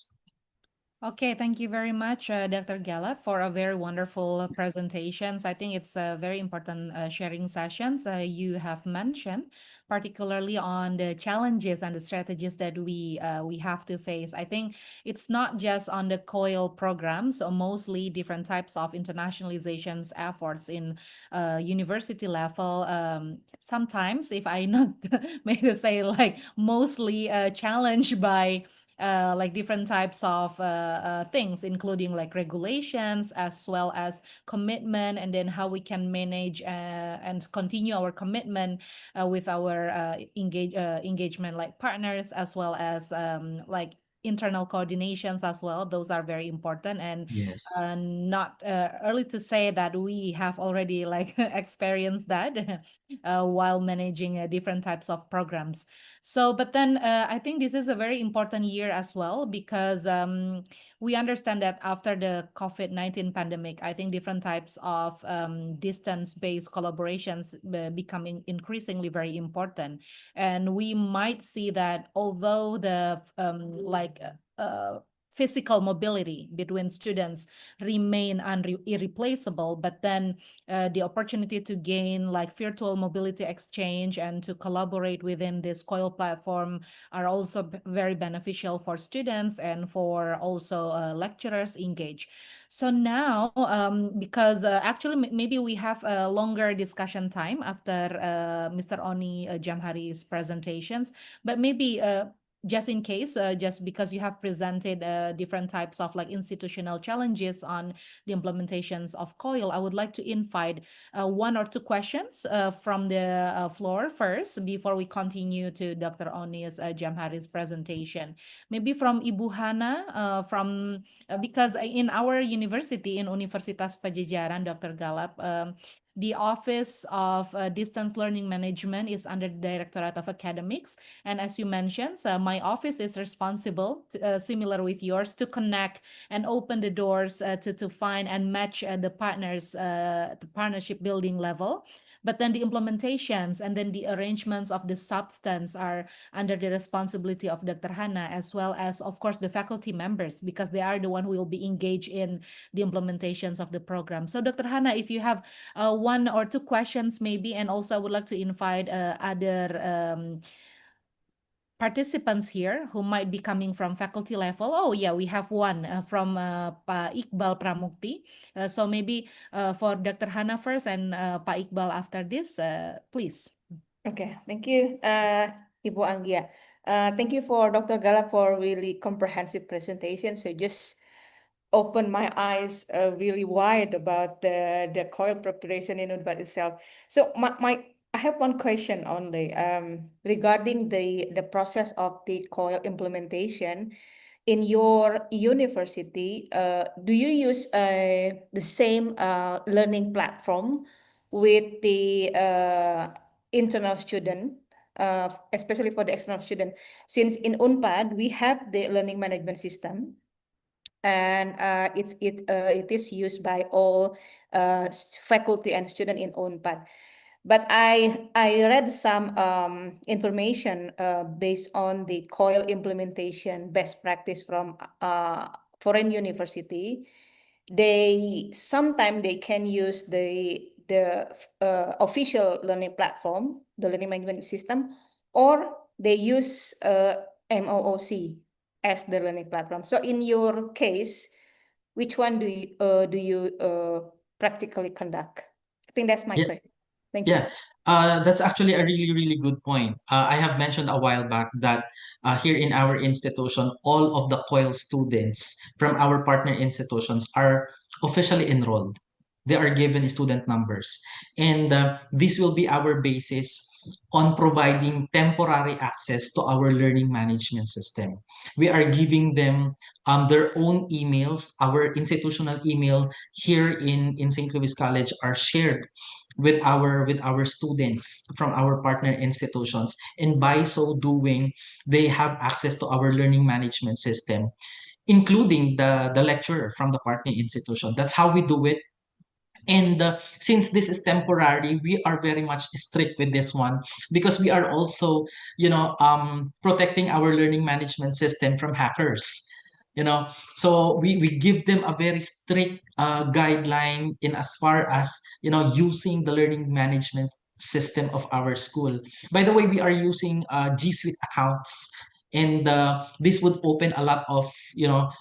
Okay, thank you very much, Dr. Gallup, for a very wonderful presentations. I think it's a very important sharing sessions you have mentioned, particularly on the challenges and the strategies that we have to face. I think it's not just on the COIL programs, or mostly different types of internationalizations efforts in university level. Sometimes, if I not may to say, like mostly challenged by like different types of things, including like regulations as well as commitment, and then how we can manage and continue our commitment with our engagement like partners, as well as like internal coordinations as well. Those are very important, and Yes. not early to say that we have already like experienced that while managing different types of programs. So, but then I think this is a very important year as well, because we understand that after the COVID-19 pandemic, I think different types of distance-based collaborations becoming increasingly very important. And we might see that although the physical mobility between students remain irreplaceable, but then the opportunity to gain like virtual mobility exchange and to collaborate within this COIL platform are also very beneficial for students and for also lecturers engaged. So now, because actually maybe we have a longer discussion time after Mr. Oni Jamhari's presentations, but maybe just in case, just because you have presented different types of like institutional challenges on the implementations of COIL, I would like to invite one or two questions from the floor first before we continue to Dr. Oni's Jamhari's presentation. Maybe from Ibu Hana, because in our university, in Universitas Pajajaran, Dr. Galap, the Office of Distance Learning Management is under the Directorate of Academics. And as you mentioned, my office is responsible, similar with yours, to connect and open the doors to find and match the partners, the partnership building level. But then the implementations and then the arrangements of the substance are under the responsibility of Dr. Hana, as well as, of course, the faculty members, because they are the one who will be engaged in the implementations of the program. So, Dr. Hana, if you have one or two questions, maybe, and also I would like to invite other participants here who might be coming from faculty level. Oh yeah, we have one from Pak Iqbal Pramukti. So maybe for Dr. Hana first and Pak Iqbal after this, please. Okay, thank you, Ibu Anggia. Thank you for Dr. Gala for really comprehensive presentation. So just opened my eyes really wide about the coil preparation in Unpad itself. So I have one question only regarding the process of the coil implementation in your university. Do you use the same learning platform with the internal student, especially for the external student? Since in Unpad we have the learning management system, and it is used by all faculty and student in Unpad. But I read some information based on the COIL implementation best practice from foreign university. They sometimes they can use the official learning platform, the learning management system, or they use MOOC as the learning platform. So in your case, which one do you practically conduct? I think that's my Yeah, question. Thank you. yeah. That's actually a really, really good point. I have mentioned a while back that here in our institution, all of the COIL students from our partner institutions are officially enrolled. They are given student numbers. And this will be our basis on providing temporary access to our learning management system. We are giving them their own emails. Our institutional email here in St. Louis College are shared with our students from our partner institutions, and by so doing they have access to our learning management system, including the lecturer from the partner institution. That's how we do it. And since this is temporary, we are very much strict with this one, because we are also, protecting our learning management system from hackers. So we give them a very strict guideline in as far as using the learning management system of our school. By the way, we are using G Suite accounts, and this would open a lot of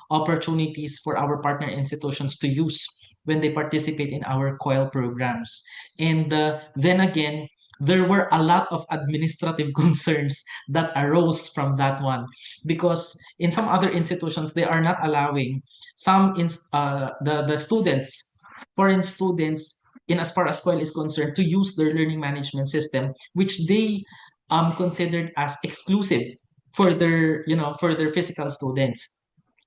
opportunities for our partner institutions to use when they participate in our COIL programs. And then again, there were a lot of administrative concerns that arose from that one, because in some other institutions they are not allowing the students, foreign students, in as far as COIL is concerned, to use their learning management system, which they considered as exclusive for their physical students.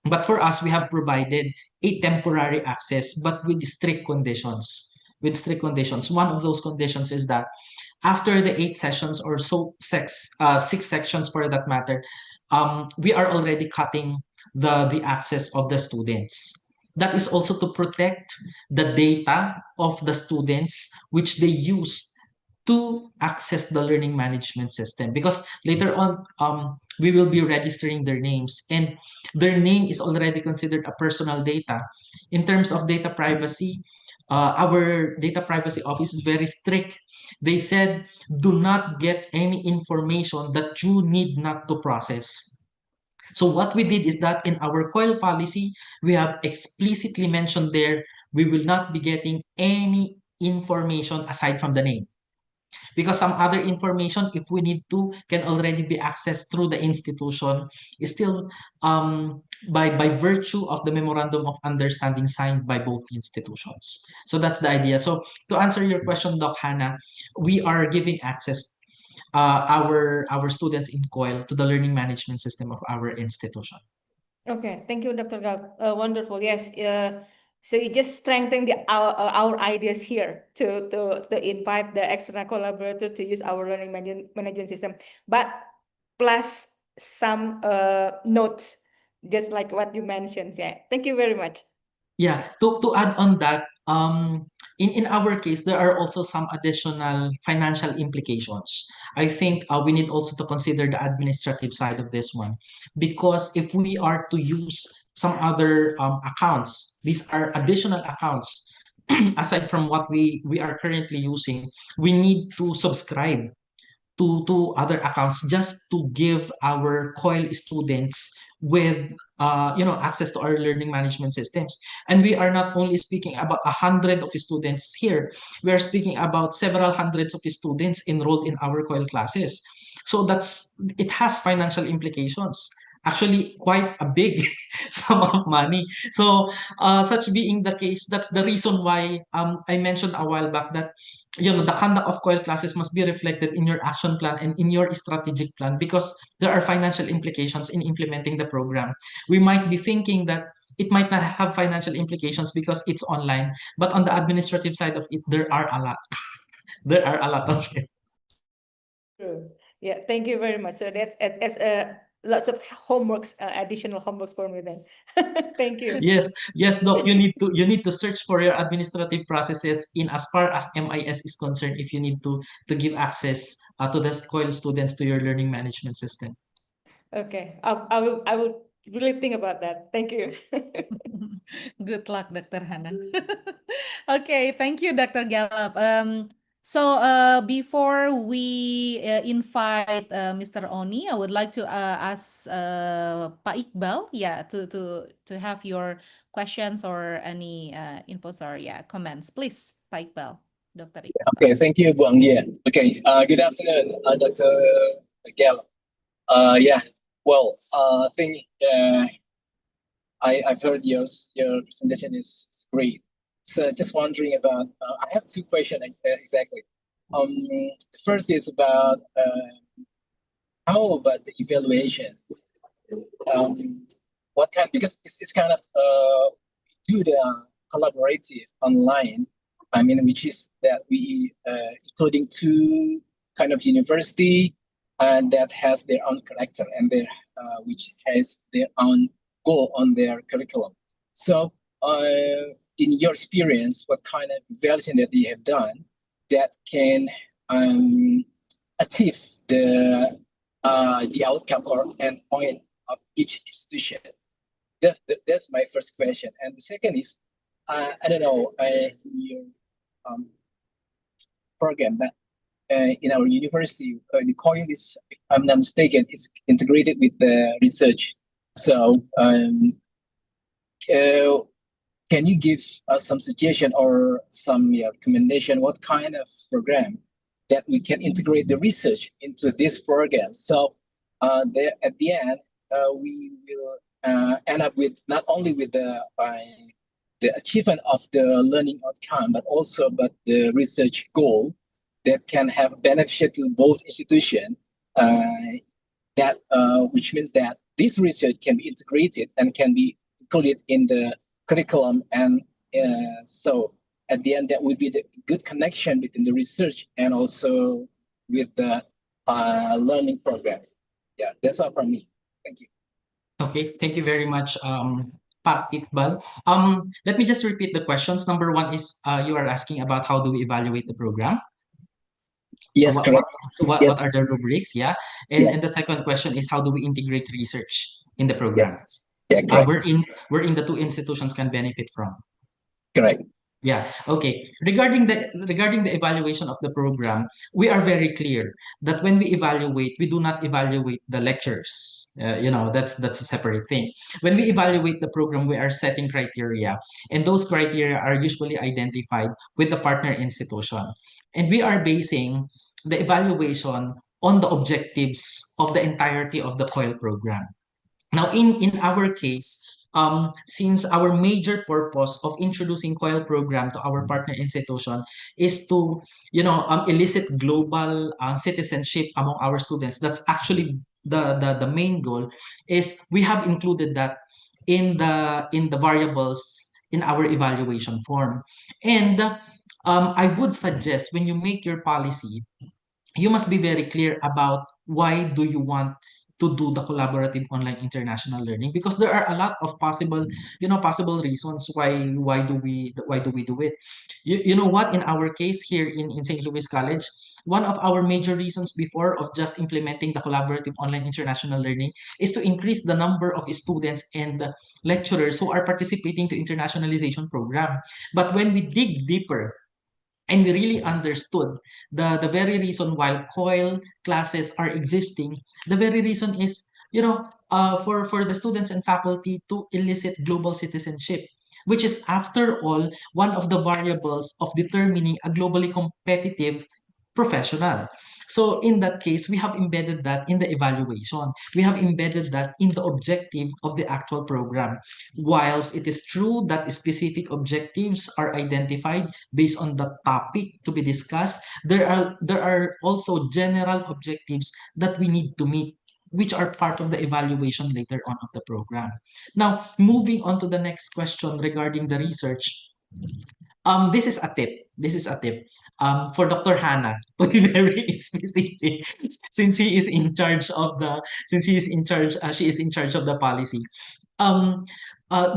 But for us, we have provided a temporary access, but with strict conditions. With strict conditions. One of those conditions is that after the 8 sessions, or so, 6 sections for that matter, we are already cutting the access of the students. That is also to protect the data of the students, which they use to access the learning management system, because later on we will be registering their names, and their name is already considered a personal data. In terms of data privacy, our data privacy office is very strict. They said, do not get any information that you need not to process. So what we did is that in our COIL policy, we have explicitly mentioned there, we will not be getting any information aside from the name. because some other information, if we need to, can already be accessed through the institution, is still by virtue of the memorandum of understanding signed by both institutions. So that's the idea. So to answer your question, Doc Hannah, we are giving access our students in COIL to the learning management system of our institution. Okay, thank you, Dr. Gal. Wonderful. Yes. So you just strengthen our ideas here to invite the external collaborator to use our learning management system, but plus some notes, just like what you mentioned. Yeah. Thank you very much. Yeah, to add on that, in our case, there are also some additional financial implications. I think we need also to consider the administrative side of this one, because if we are to use some other accounts, these are additional accounts aside from what we are currently using. We need to subscribe to other accounts just to give our COIL students with access to our learning management systems. And we are not only speaking about 100 of students here, we are speaking about several hundreds of students enrolled in our COIL classes. So it has financial implications, actually quite a big sum of money. So such being the case, that's the reason why I mentioned a while back that the conduct of COIL classes must be reflected in your action plan and in your strategic plan, because there are financial implications in implementing the program. We might be thinking that it might not have financial implications because it's online, but on the administrative side of it, there are a lot. There are a lot of it. True. Yeah, thank you very much. So that's lots of homeworks, additional homeworks for me then. Thank you. Yes, Doc. You need to search for your administrative processes in as far as MIS is concerned. If you need to give access to the COIL students to your learning management system. Okay, I will really think about that. Thank you. Good luck, Dr. Hana. Okay, thank you, Dr. Gallup. So before we invite Mr. Oni, I would like to ask Pak Iqbal, yeah, to have your questions or any inputs or comments, please, Pak Iqbal, Dr. Iqbal. Okay, thank you, Bu Anggia. Okay, good afternoon, Dr. Gal. Yeah, well, I think I've heard your presentation is great. So just wondering about, I have two questions exactly. The first is about how about the evaluation? What kind, because it's kind of do the collaborative online. I mean, which is that we including two kind of university and that has their own character and their which has their own goal on their curriculum. So, in your experience, what kind of evaluation that you have done that can achieve the outcome or endpoint of each institution? That's my first question. And the second is, I don't know, in your program, but in our university, the COIL is, if I'm not mistaken, is integrated with the research. So, can you give us some suggestion or some recommendation? What kind of program that we can integrate the research into this program? So, at the end, we will end up with not only with the achievement of the learning outcome, but the research goal that can have benefit to both institutions. That which means that this research can be integrated and can be included in the curriculum, and so at the end that will be the good connection between the research and also with the learning program. Yeah, that's all from me. Thank you. Okay, thank you very much, Pak Iqbal. Let me just repeat the questions. Number one is you are asking about how do we evaluate the program? Yes, What correct. what are the rubrics? Yeah. And the second question is how do we integrate research in the program? Yes. Yeah, correct. Wherein the two institutions can benefit from. Correct. Yeah. Okay. Regarding the evaluation of the program, we are very clear that when we evaluate, we do not evaluate the lectures. That's a separate thing. When we evaluate the program, we are setting criteria, and those criteria are usually identified with the partner institution, and we are basing the evaluation on the objectives of the entirety of the COIL program. Now, in our case, since our major purpose of introducing COIL program to our partner institution is to, elicit global citizenship among our students. That's actually the main goal. Is we have included that in the variables in our evaluation form, and I would suggest when you make your policy, you must be very clear about why do you want to do the collaborative online international learning, because there are a lot of possible reasons why do we do it. You know what, in our case here in St. Louis College, one of our major reasons before of just implementing the collaborative online international learning is to increase the number of students and lecturers who are participating to internationalization program. But when we dig deeper and we really understood the very reason why COIL classes are existing, the very reason is, for the students and faculty to elicit global citizenship, which is, after all, one of the variables of determining a globally competitive professional. So in that case, we have embedded that in the evaluation. We have embedded that in the objective of the actual program. Whilst it is true that specific objectives are identified based on the topic to be discussed, there are also general objectives that we need to meet, which are part of the evaluation later on of the program. Now, moving on to the next question regarding the research. This is a tip. This is a tip. For Dr. Hannah, to be very specific, since he is in charge of the, since he is in charge, she is in charge of the policy. Um,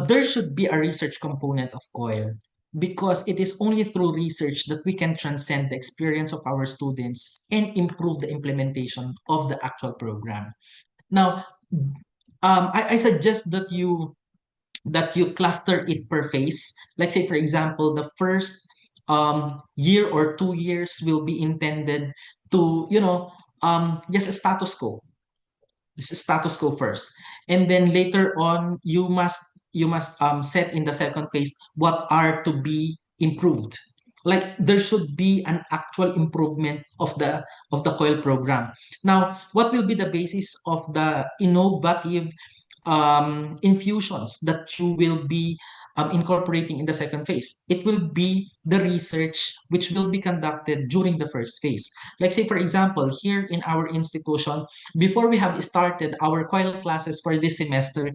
there should be a research component of COIL, because it is only through research that we can transcend the experience of our students and improve the implementation of the actual program. Now, I suggest that you cluster it per phase. Like, say, for example, the first year or 2 years will be intended to, just a status quo. This is status quo first, and then later on you must set in the second phase what are to be improved. Like, there should be an actual improvement of the COIL program. Now, what will be the basis of the innovative infusions that you will be incorporating in the second phase? It will be the research which will be conducted during the first phase. Like, say, for example, here in our institution, before we have started our COIL classes for this semester,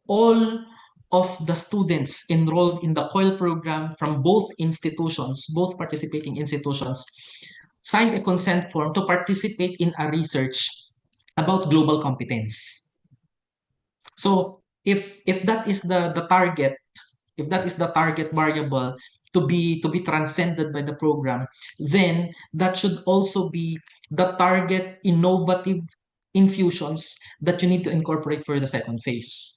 all of the students enrolled in the COIL program from both institutions, both participating institutions, signed a consent form to participate in a research about global competence. So if that is the target, if that is the target variable to be transcended by the program, then that should also be the target innovative infusions that you need to incorporate for the second phase.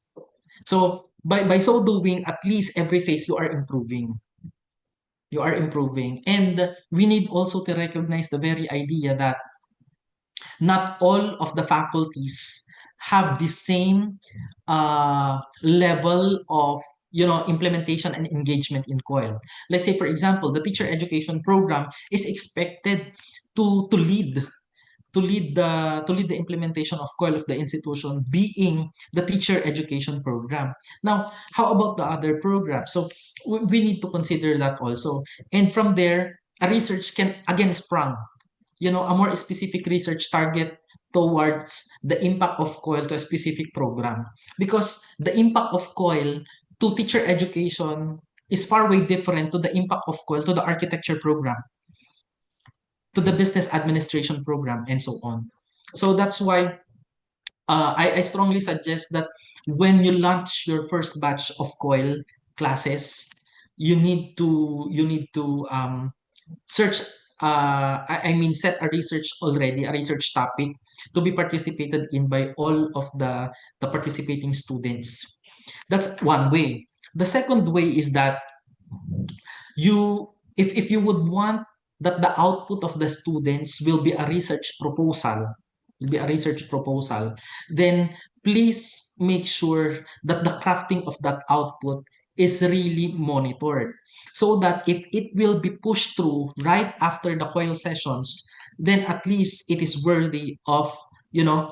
So by so doing, at least every phase you are improving. You are improving. And we need also to recognize the very idea that not all of the faculties have the same level of implementation and engagement in COIL. Let's say, for example, the teacher education program is expected to lead the implementation of COIL of the institution, being the teacher education program. Now, how about the other programs? So we need to consider that also. And from there, a research can again sprung, a more specific research target towards the impact of COIL to a specific program. Because the impact of COIL to teacher education is far way different to the impact of COIL to the architecture program, to the business administration program, and so on. So that's why I strongly suggest that when you launch your first batch of COIL classes, you need to search. I mean, set a research topic to be participated in by all of the participating students. That's one way. The second way is that if you would want that the output of the students will be a research proposal, then please make sure that the crafting of that output is really monitored, so that if it will be pushed through right after the COIL sessions, then at least it is worthy of, you know,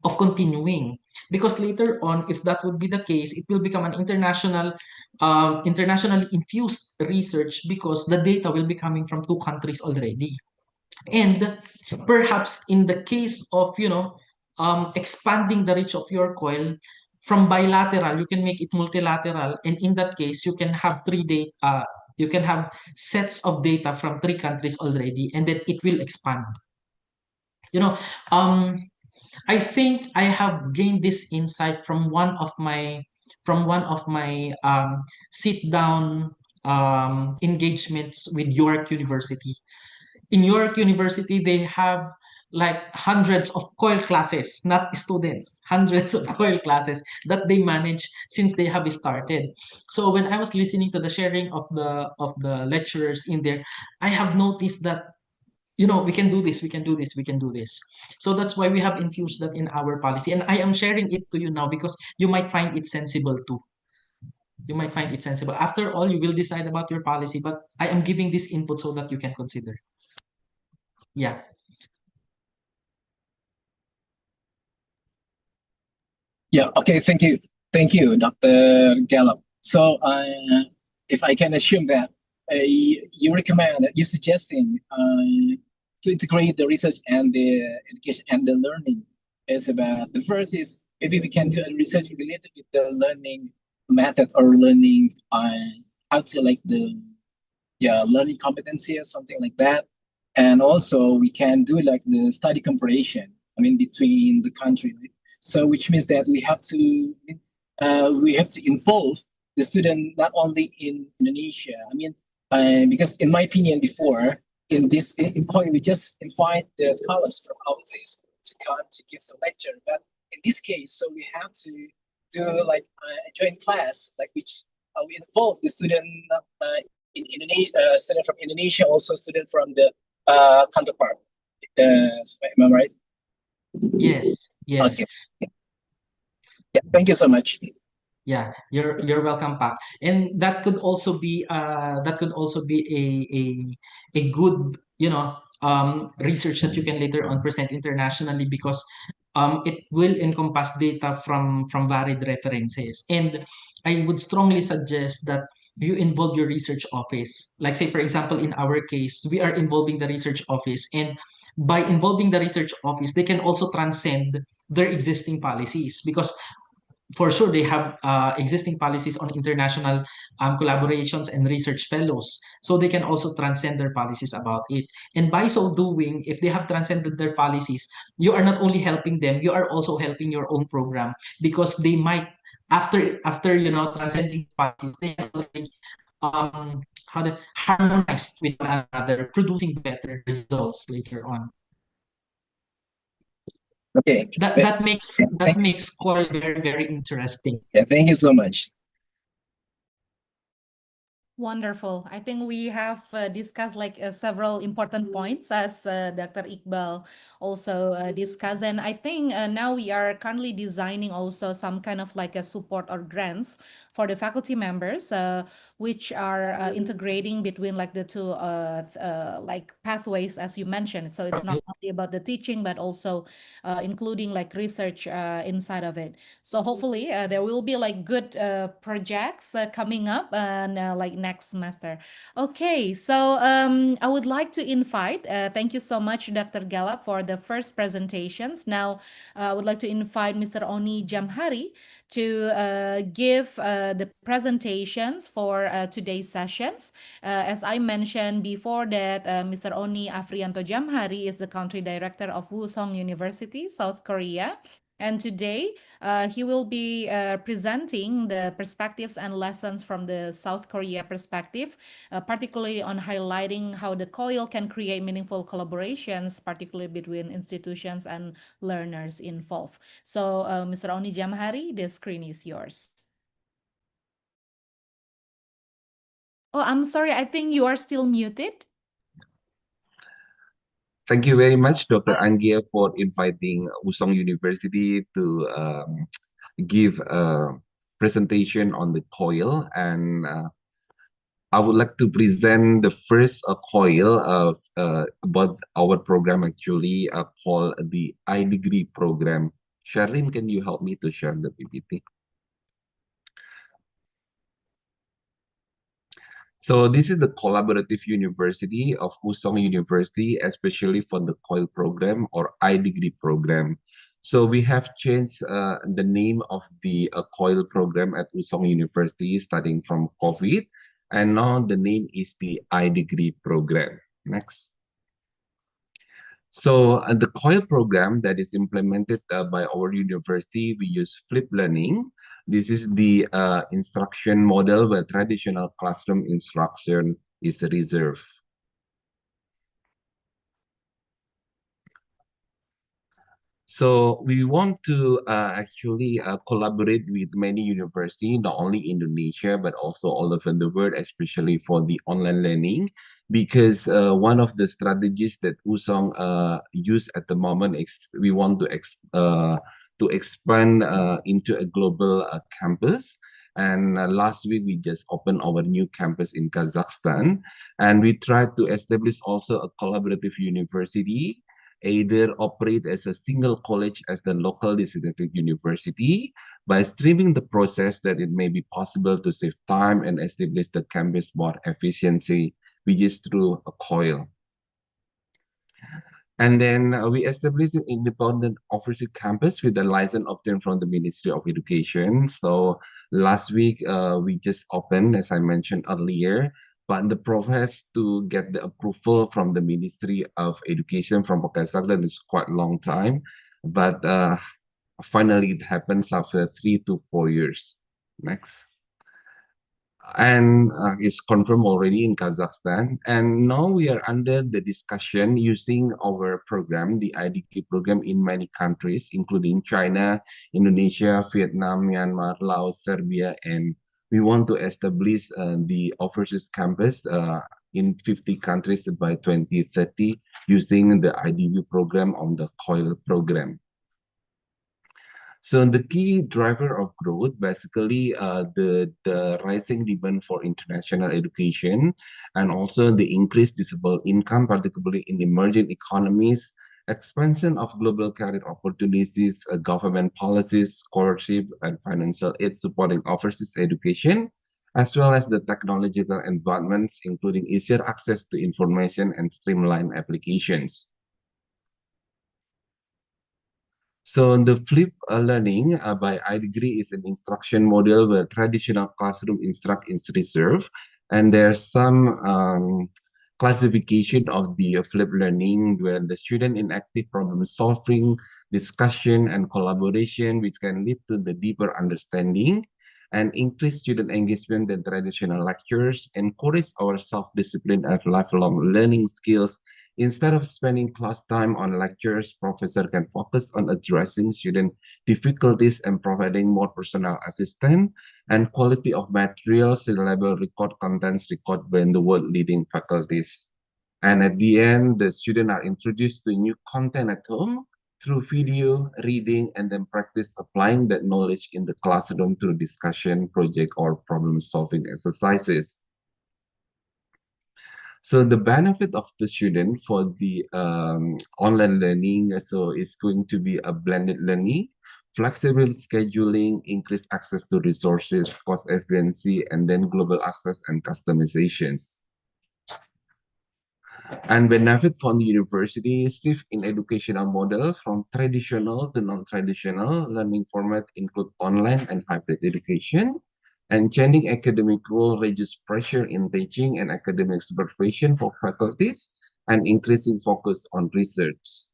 of continuing. Because later on, if that would be the case, it will become an internationally infused research, because the data will be coming from two countries already. And perhaps in the case of, expanding the reach of your coil from bilateral, you can make it multilateral, and in that case you can have you can have sets of data from three countries already, and then it will expand. you know um I think I have gained this insight from one of my sit down engagements with York University. In York University, they have like hundreds of COIL classes, not students, hundreds of COIL classes that they manage since they have started. So when I was listening to the sharing of the lecturers in there, I have noticed that, we can do this, we can do this, we can do this. So that's why we have infused that in our policy, and I am sharing it to you now because you might find it sensible too. You might find it sensible. After all, you will decide about your policy, but I am giving this input so that you can consider. Yeah. Yeah, okay, thank you, Dr. Gallup. So, if I can assume that you recommend, you're suggesting to integrate the research and the education and the learning is about, the first is maybe we can do a research related with the learning method or learning how to like the learning competency or something like that. And also we can do like the study comparison, I mean, between the country, right? So which means that we have to involve the student not only in Indonesia. I mean, because in my opinion before, in this in COIL, we just invite the scholars from overseas to come to give some lecture. But in this case, so we have to do like a joint class, like which we involve the student in Indonesia, student from Indonesia, also student from the counterpart. Am I right? Yes. Yes. Okay. Yeah. Thank you so much. Yeah, you're welcome, Pak. And that could also be a good, research that you can later on present internationally, because it will encompass data from varied references. And I would strongly suggest that you involve your research office. Like, say for example, in our case, we are involving the research office, and by involving the research office, they can also transcend their existing policies, because for sure they have existing policies on international collaborations and research fellows, so they can also transcend their policies about it. And by so doing, if they have transcended their policies, you are not only helping them, you are also helping your own program, because they might, after transcending policies, they have already harmonized with one another, producing better results later on. Okay. That makes COIL very, very interesting. Yeah, thank you so much. Wonderful. I think we have discussed like several important points, as Dr. Iqbal also discussed. And I think now we are currently designing also some kind of like a support or grants for the faculty members, which are integrating between like the two like pathways, as you mentioned. So it's not only about the teaching, but also including like research inside of it. So hopefully there will be like good projects coming up and like next semester. Okay, so I would like to invite, thank you so much, Dr. Gala, for the first presentations. Now I would like to invite Mr. Oni Jamhari to give the presentations for today's sessions. As I mentioned before that, Mr. Oni Afrianto Jamhari is the country director of Wusong University, South Korea. And today, he will be presenting the perspectives and lessons from the South Korea perspective, particularly on highlighting how the COIL can create meaningful collaborations, particularly between institutions and learners involved. So, Mr. Oni Jamhari, the screen is yours. Oh, I'm sorry. I think you are still muted. Thank you very much, Dr. Anggia, for inviting Usong University to give a presentation on the COIL. And I would like to present the first COIL of about our program actually called the iDegree program. Sherlyn, can you help me to share the PPT? So this is the collaborative university of Usong University, especially for the COIL program or iDegree program. So we have changed the name of the COIL program at Usong University starting from COVID, and now the name is the iDegree program. Next. So the COIL program that is implemented by our university, we use flip learning. This is the instruction model where traditional classroom instruction is reserved. So we want to actually collaborate with many universities, not only Indonesia, but also all over the world, especially for the online learning, because one of the strategies that Usong use at the moment is we want to expand into a global campus. And last week, we just opened our new campus in Kazakhstan. And we tried to establish also a collaborative university either operate as a single college as the local designated university by streaming the process that it may be possible to save time and establish the campus more efficiency, which is through a COIL. And then we established an independent officer campus with a license obtained from the Ministry of Education. So last week, we just opened, as I mentioned earlier, but the process to get the approval from the Ministry of Education from Kazakhstan is quite a long time. But finally, it happens after 3 to 4 years. Next. And it's confirmed already in Kazakhstan. And now we are under the discussion using our program, the IDK program, in many countries, including China, Indonesia, Vietnam, Myanmar, Laos, Serbia, and we want to establish the overseas campus in 50 countries by 2030 using the IDB program on the COIL program. So the key driver of growth, basically, the rising demand for international education, and also the increased disposable income, particularly in emerging economies, expansion of global career opportunities, government policies, scholarship, and financial aid supporting overseas education, as well as the technological advancements, including easier access to information and streamlined applications. So the flip learning by iDegree is an instruction model where traditional classroom instruct is reserved, and there's some classification of the flip learning where the student in active problem solving, discussion, and collaboration, which can lead to the deeper understanding and increase student engagement than traditional lectures, encourage our self-discipline and lifelong learning skills. Instead of spending class time on lectures, professor can focus on addressing student difficulties and providing more personal assistance and quality of materials, reliable record contents recorded by the world-leading faculties. And at the end, the students are introduced to new content at home through video, reading, and then practice applying that knowledge in the classroom through discussion, project, or problem-solving exercises. So the benefit of the student for the online learning, so it's going to be a blended learning, flexible scheduling, increased access to resources, cost efficiency, and then global access and customizations. And benefit from the university shift in educational model from traditional to non-traditional learning format include online and hybrid education, and changing academic role reduce pressure in teaching and academic supervision for faculties, and increasing focus on research.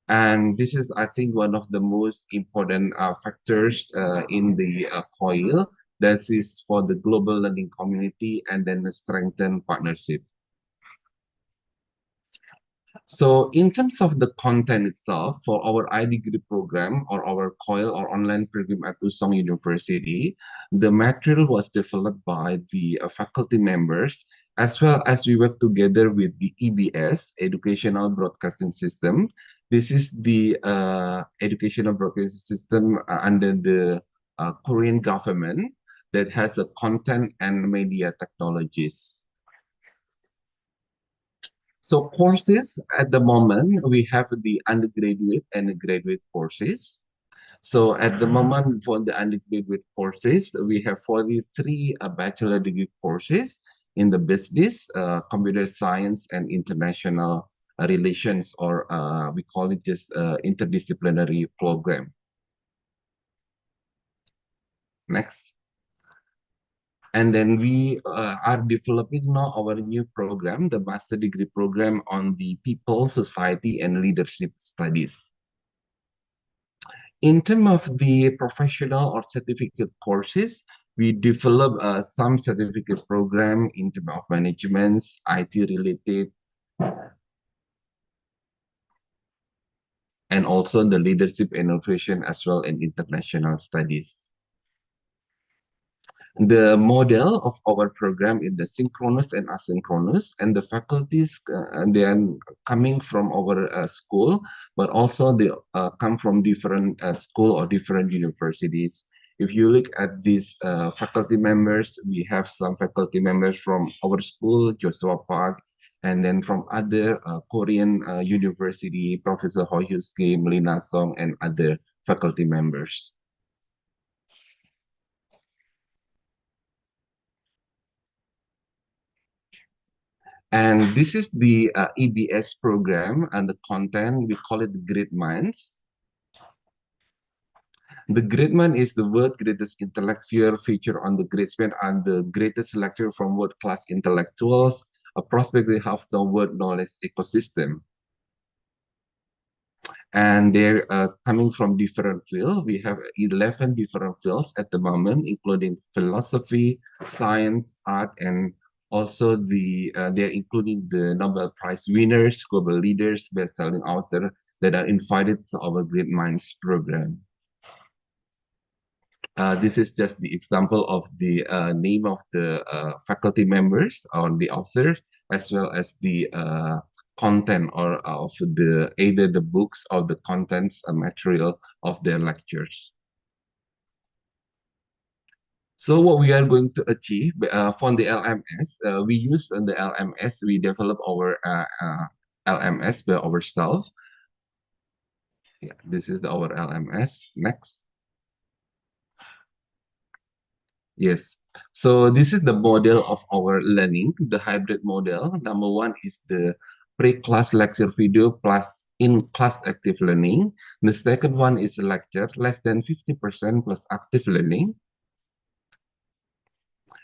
And this is, I think, one of the most important factors in the COIL. That is for the global learning community and then the strengthened partnership. So in terms of the content itself, for our iDegree program or our COIL or online program at Usong University, the material was developed by the faculty members, as well as we work together with the EBS, Educational Broadcasting System. This is the educational broadcasting system under the Korean government that has a content and media technologies. So courses at the moment, we have the undergraduate and the graduate courses. So at the moment for the undergraduate courses, we have 43 bachelor degree courses in the business, computer science, and international relations, or we call it just interdisciplinary program. Next. And then we are developing now our new program, the master degree program on the people, society, and leadership studies. In terms of the professional or certificate courses, we develop some certificate program in terms of management, IT related, and also the leadership innovation as well in international studies. The model of our program is the synchronous and asynchronous, and the faculties they are coming from our school, but also they come from different school or different universities. If you look at these faculty members, we have some faculty members from our school, Joshua Park, and then from other Korean university, Professor Ho Hyun Melina Song, and other faculty members. And this is the EBS program and the content, we call it Great Minds. The Great Mind is the world's greatest intellectual feature on the Great Mind and the greatest lecture from world-class intellectuals, a prospectively half the world knowledge ecosystem. And they're coming from different fields. We have 11 different fields at the moment, including philosophy, science, art, and also they're including the Nobel Prize winners, global leaders, best-selling authors that are invited to our Great Minds program. This is just the example of the name of the faculty members or the author, as well as the content or of the either the books or the contents material of their lectures. So what we are going to achieve from the LMS, we use the LMS, we develop our LMS by ourselves. Yeah, this is our LMS. Next. Yes. So this is the model of our learning, the hybrid model. Number one is the pre-class lecture video plus in-class active learning. The second one is lecture, less than 50% plus active learning.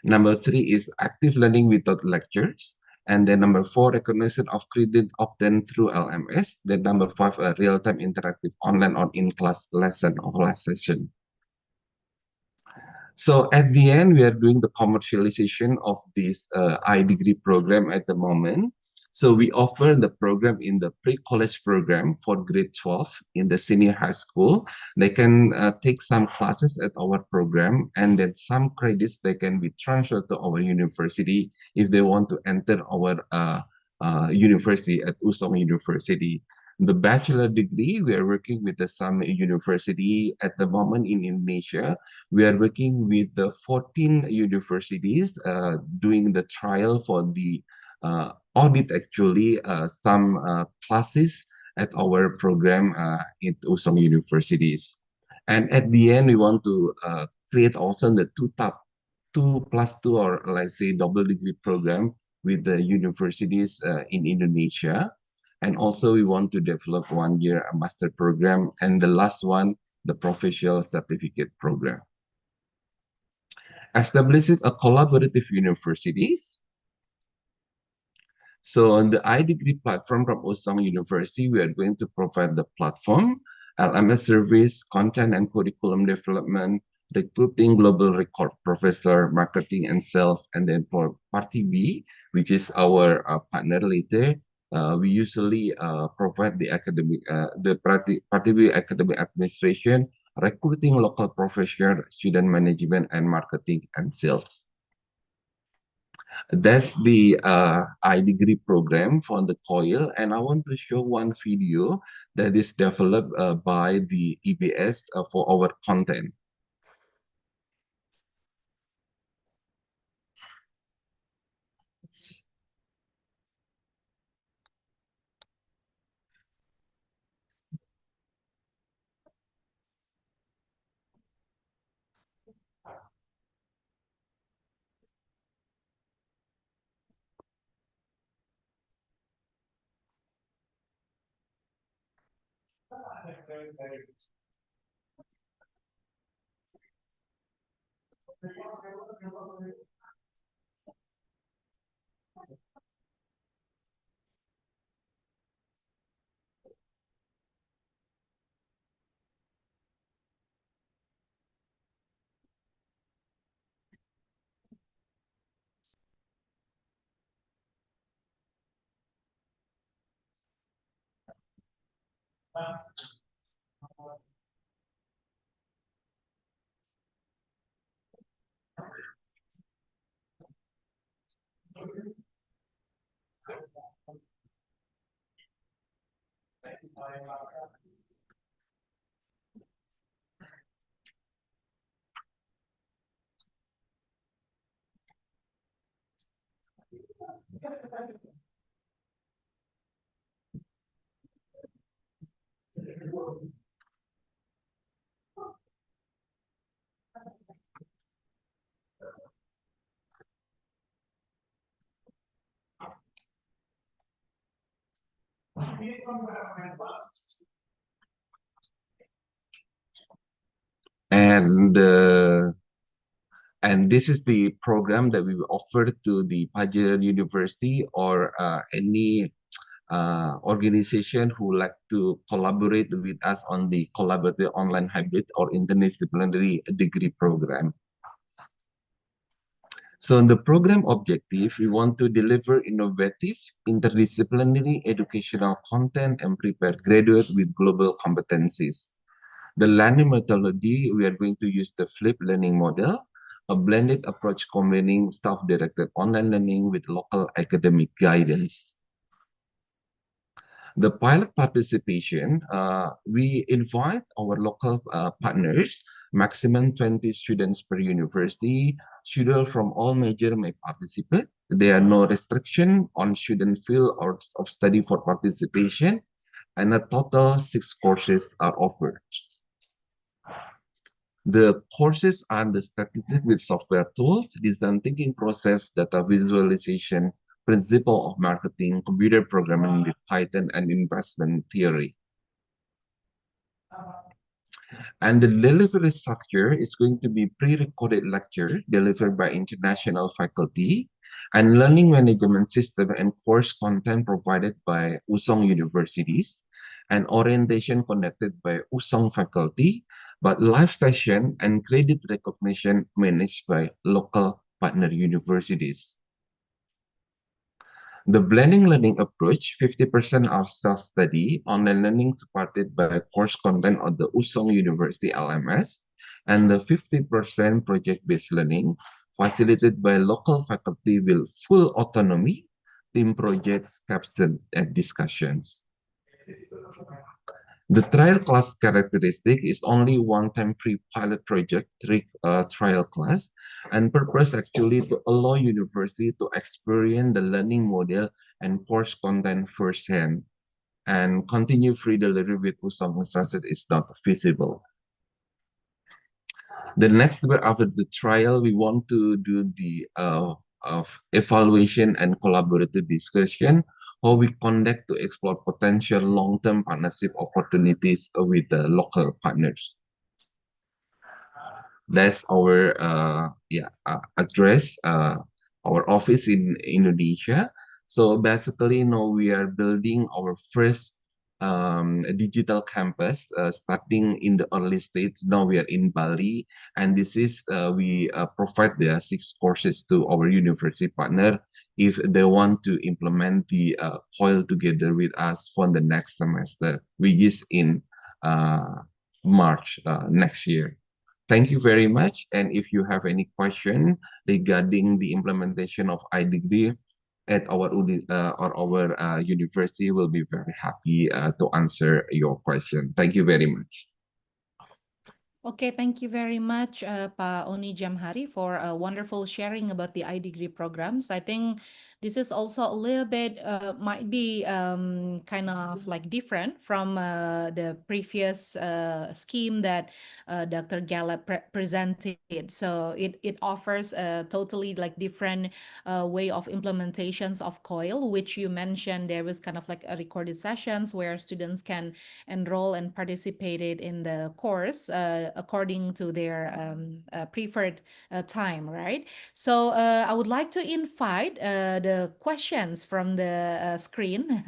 Number three is active learning without lectures. And then number four, recognition of credit obtained through LMS. Then number five, a real-time interactive online or in-class lesson or class session. So at the end, we are doing the commercialization of this iDegree program at the moment. So we offer the program in the pre-college program for grade 12 in the senior high school. They can take some classes at our program, and then some credits they can be transferred to our university if they want to enter our university at Usong University. The bachelor degree, we are working with some university at the moment in Indonesia. We are working with the 14 universities doing the trial for the audit actually some classes at our program at Usong universities. And at the end, we want to create also the 2+2 or let's say double degree program with the universities in Indonesia. And also we want to develop 1 year a master program, and the last one, the professional certificate program. Establishing a collaborative universities. So on the iDegree platform from Usong University, we are going to provide the platform, LMS service, content and curriculum development, recruiting global record professor, marketing and sales, and then for Party B, which is our partner later, we usually provide the academic, the Party B academic administration, recruiting local professional, student management, and marketing and sales. That's the iDegree program for the COIL, and I want to show one video that is developed by the EBS for our content. And this is the program that we offer to the Pajajaran University or any organization who like to collaborate with us on the collaborative online hybrid or interdisciplinary degree program. So the program objective, we want to deliver innovative, interdisciplinary educational content and prepare graduates with global competencies. The learning methodology, we are going to use the flipped learning model, a blended approach combining self-directed online learning with local academic guidance. The pilot participation, we invite our local partners, maximum 20 students per university. Students from all major may participate. There are no restriction on student field or of study for participation, and a total 6 courses are offered. The courses are the statistics with software tools, design thinking process, data visualization, principle of marketing, computer programming with Python, and investment theory. And the delivery structure is going to be pre-recorded lecture delivered by international faculty and learning management system and course content provided by Usong universities and orientation conducted by Usong faculty, but live session and credit recognition managed by local partner universities. The blending learning approach, 50% are self-study, online learning supported by course content on the Usong University LMS, and the 50% project-based learning, facilitated by local faculty with full autonomy, team projects, captions, and discussions. The trial class characteristic is only one-time pre-pilot project trial class, and purpose actually to allow university to experience the learning model and course content firsthand, and continue free delivery with Usam instructors is not feasible. The next step after the trial, we want to do the evaluation and collaborative discussion, how we conduct to explore potential long-term partnership opportunities with the local partners. That's our address, our office in Indonesia. So basically, now we are building our first digital campus starting in the early stage. Now we are in Bali, and this is we provide the 6 courses to our university partner if they want to implement the COIL together with us for the next semester, which is in March next year. Thank you very much. And if you have any question regarding the implementation of iDegree at our university, we'll be very happy to answer your question. Thank you very much. Okay, thank you very much, Pa Oni Jamhari, for a wonderful sharing about the iDegree programs. I think this is also a little bit, might be kind of like different from the previous scheme that Dr. Gallup presented. So it offers a totally like different way of implementations of COIL, which you mentioned there was kind of like a recorded sessions where students can enroll and participated in the course according to their preferred time, right? So I would like to invite the questions from the screen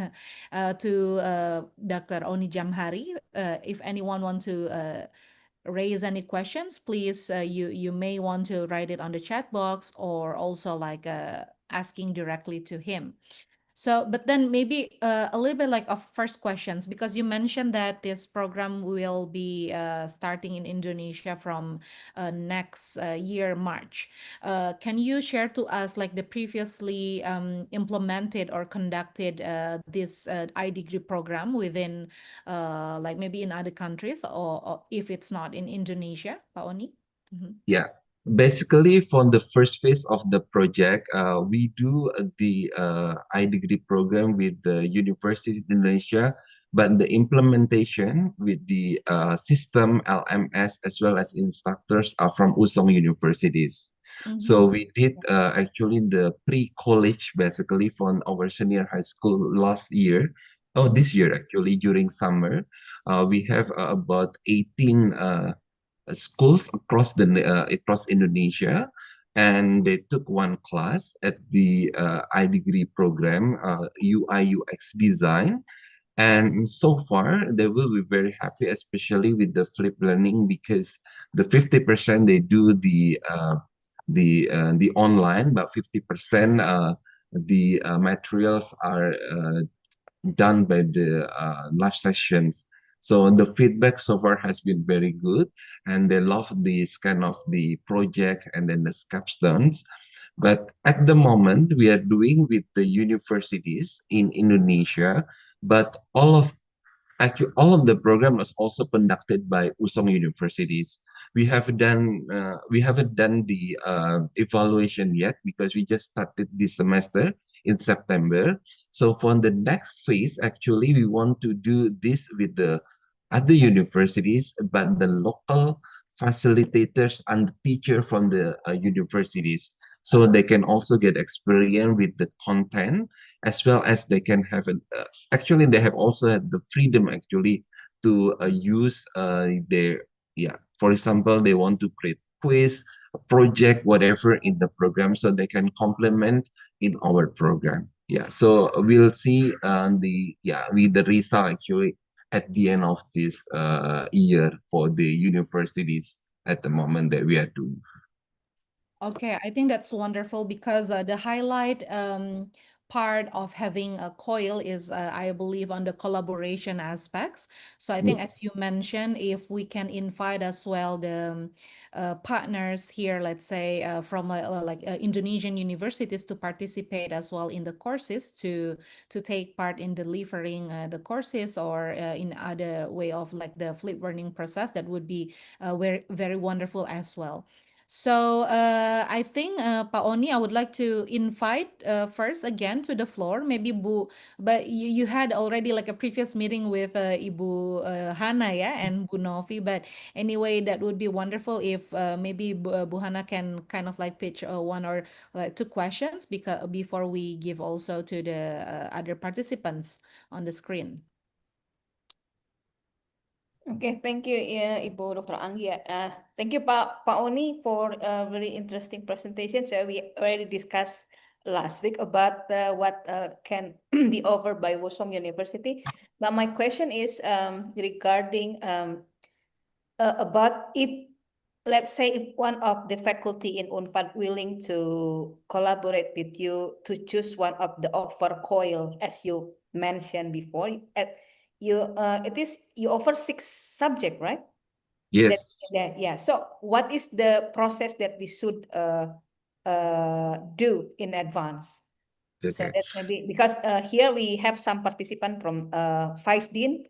to Dr. Oni Jamhari. If anyone want to raise any questions, please you may want to write it on the chat box or also like asking directly to him. So, but then maybe a little bit like of first questions, because you mentioned that this program will be starting in Indonesia from next year, March. Can you share to us like the previously implemented or conducted this iDegree program within like maybe in other countries, or if it's not in Indonesia, Pak Oni? Mhm. Yeah, basically from the first phase of the project, we do the iDegree program with the University of Indonesia, but the implementation with the system LMS as well as instructors are from Usong universities. Mhm. So we did actually the pre-college basically from our senior high school last year. Oh, Mhm. this year actually during summer, we have about 18 schools across Indonesia, and they took one class at the iDegree program, UI UX design. And so far, they will be very happy, especially with the flip learning, because the 50% they do the online, but 50% the materials are done by the live sessions. So the feedback so far has been very good, and they love this kind of the project and then the capstones. But at the moment, we are doing with the universities in Indonesia, but actually, all of the program was also conducted by Usong universities. We haven't done the evaluation yet because we just started this semester in September. So for the next phase, actually, we want to do this with the other universities, but the local facilitators and teacher from the universities, so they can also get experience with the content as well as they can have an actually they have also had the freedom actually to use their, yeah, for example, they want to create quiz, project, whatever in the program, so they can complement in our program. Yeah, so we'll see the, yeah, with the result actually at the end of this year for the universities at the moment that we are doing. Okay, I think that's wonderful because the highlight part of having a coil is, I believe, on the collaboration aspects. So I think, as you mentioned, if we can invite as well the partners here, let's say from like Indonesian universities to participate as well in the courses to take part in delivering the courses or in other way of like the flip learning process, that would be very very wonderful as well. So I think Pak Oni, I would like to invite first again to the floor, maybe Bu, but you had already like a previous meeting with Ibu Hana, yeah, and Bu Novi. But anyway, that would be wonderful if maybe Bu Hana can kind of like pitch one or two questions because before we give also to the other participants on the screen. Okay, thank you, Ibu Dr. Anggia. Thank you, Pak Oni, for a really interesting presentation. So we already discussed last week about what can be offered by Wusong University. But my question is regarding about if, let's say, if one of the faculty in UNPAD willing to collaborate with you to choose one of the offer COIL, as you mentioned before, it is you offer 6 subject, right? That, Yes. yeah. So what is the process that we should do in advance? So Okay. that maybe because here we have some participant from Vice Dean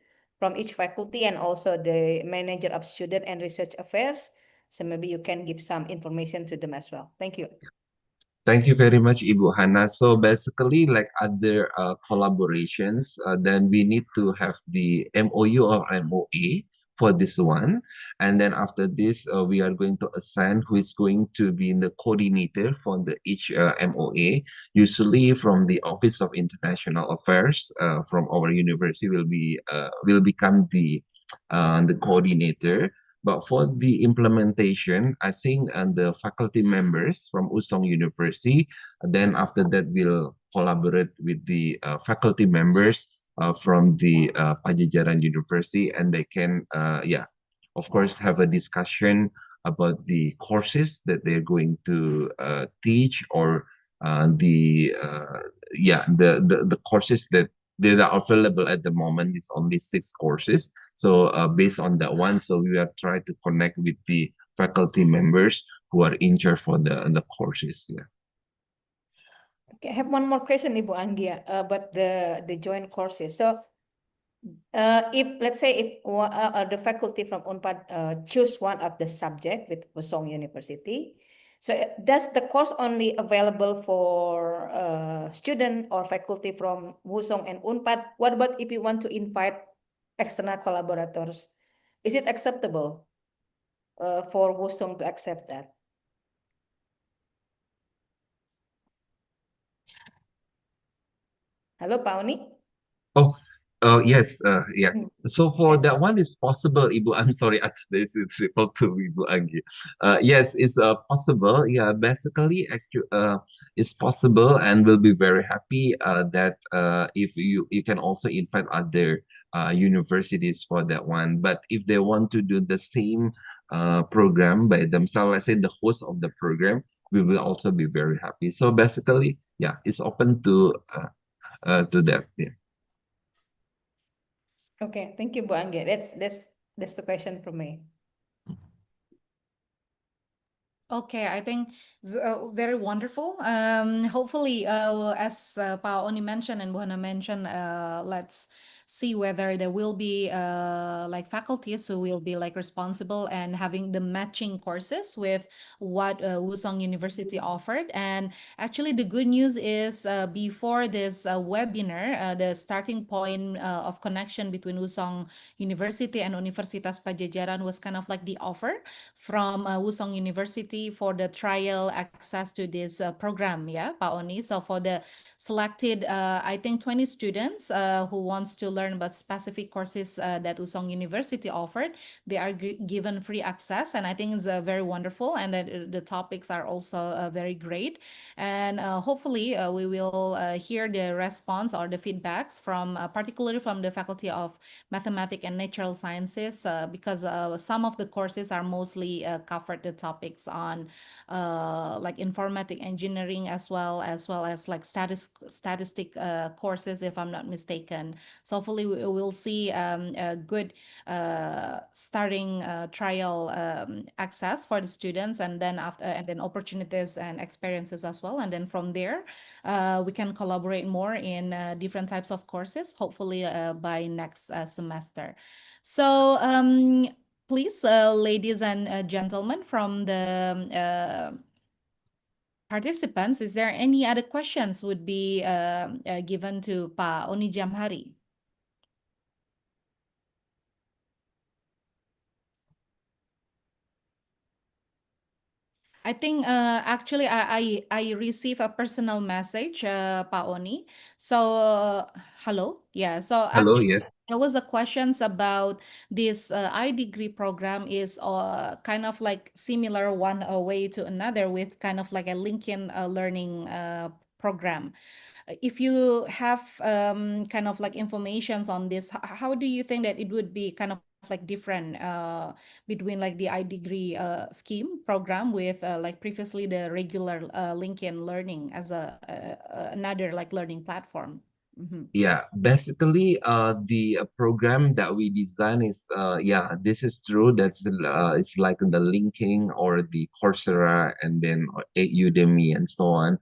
from each faculty and also the manager of student and research affairs. So maybe you can give some information to them as well. Thank you. Thank you very much, Ibu Hana. So basically, like other collaborations, then we need to have the MOU or MOA for this one. And then after this, we are going to assign who is going to be the coordinator for the each MOA. Usually from the Office of International Affairs from our university will become the coordinator. But for the implementation, I think the faculty members from Usong University, then after that we'll collaborate with the faculty members from the Pajajaran University, and they can, yeah, of course, have a discussion about the courses that they're going to teach, or the courses that are available at the moment is only 6 courses. So based on that one, so we have tried to connect with the faculty members who are in charge for the courses. Yeah. Okay, I have one more question, Ibu Anggia, about the joint courses. So if let's say if the faculty from UNPAD choose one of the subject with Wusong University, so does the course only available for student or faculty from Wusong and UNPAD? What about if you want to invite external collaborators? Is it acceptable for Wusong to accept that? Hello, Pak Oni? Oh, yes, yeah. Hmm. So for that one, it's possible, Ibu. I'm sorry, this is referred to Ibu Anggi. Yes, it's possible. Yeah, basically, actually, it's possible, and we'll be very happy that if you can also invite other universities for that one. But if they want to do the same program by themselves, let's say the host of the program, we will also be very happy. So basically, yeah, it's open to that. Yeah. Okay, thank you, Bu Anggia. That's the question from me. Okay, I think it's very wonderful. Hopefully, as Pa Oni mentioned and Buhana mentioned, let's see whether there will be like faculties who will be like responsible and having the matching courses with what Wusong University offered. And actually, the good news is before this webinar, the starting point of connection between Wusong University and Universitas Pajajaran was kind of like the offer from Wusong University for the trial access to this program, yeah, Pak Oni. So for the selected, I think 20 students who wants to learn about specific courses that Wusong University offered, they are given free access, and I think it's very wonderful, and that the topics are also very great. And hopefully we will hear the response or the feedbacks from particularly from the Faculty of Mathematics and Natural Sciences, because some of the courses are mostly covered the topics on like informatic engineering, as well as like statistic courses, if I'm not mistaken. So hopefully we will see a good starting trial access for the students, and then opportunities and experiences as well, and then from there we can collaborate more in different types of courses, hopefully by next semester. So please, ladies and gentlemen from the participants, is there any other questions would be given to Pa Oni Jamhari? I think actually I receive a personal message, Pa Oni. So hello, yeah. So Hello, actually yes. there was a questions about this I-degree program is kind of like similar one way to another with kind of like a LinkedIn learning program. If you have kind of like informations on this, how do you think that it would be kind of like different between like the I-degree scheme program with like previously the regular LinkedIn learning as another like learning platform? Mhm. Yeah, basically, the program that we design is, yeah, this is true. It's like the linking or the Coursera and then Udemy and so on.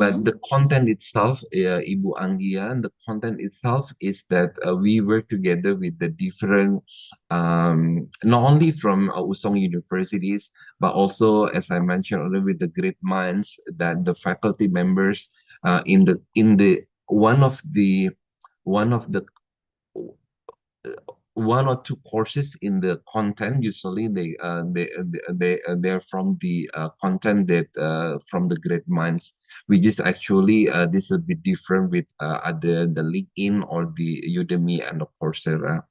But Mhm. the content itself, Ibu Anggia, the content itself is that we work together with the different, not only from Usong universities, but also, as I mentioned earlier, with the great minds that the faculty members in the one of the one or two courses in the content. Usually they're from the content that from the great minds, which is actually this is a bit different with other the LinkedIn or the Udemy and the Coursera.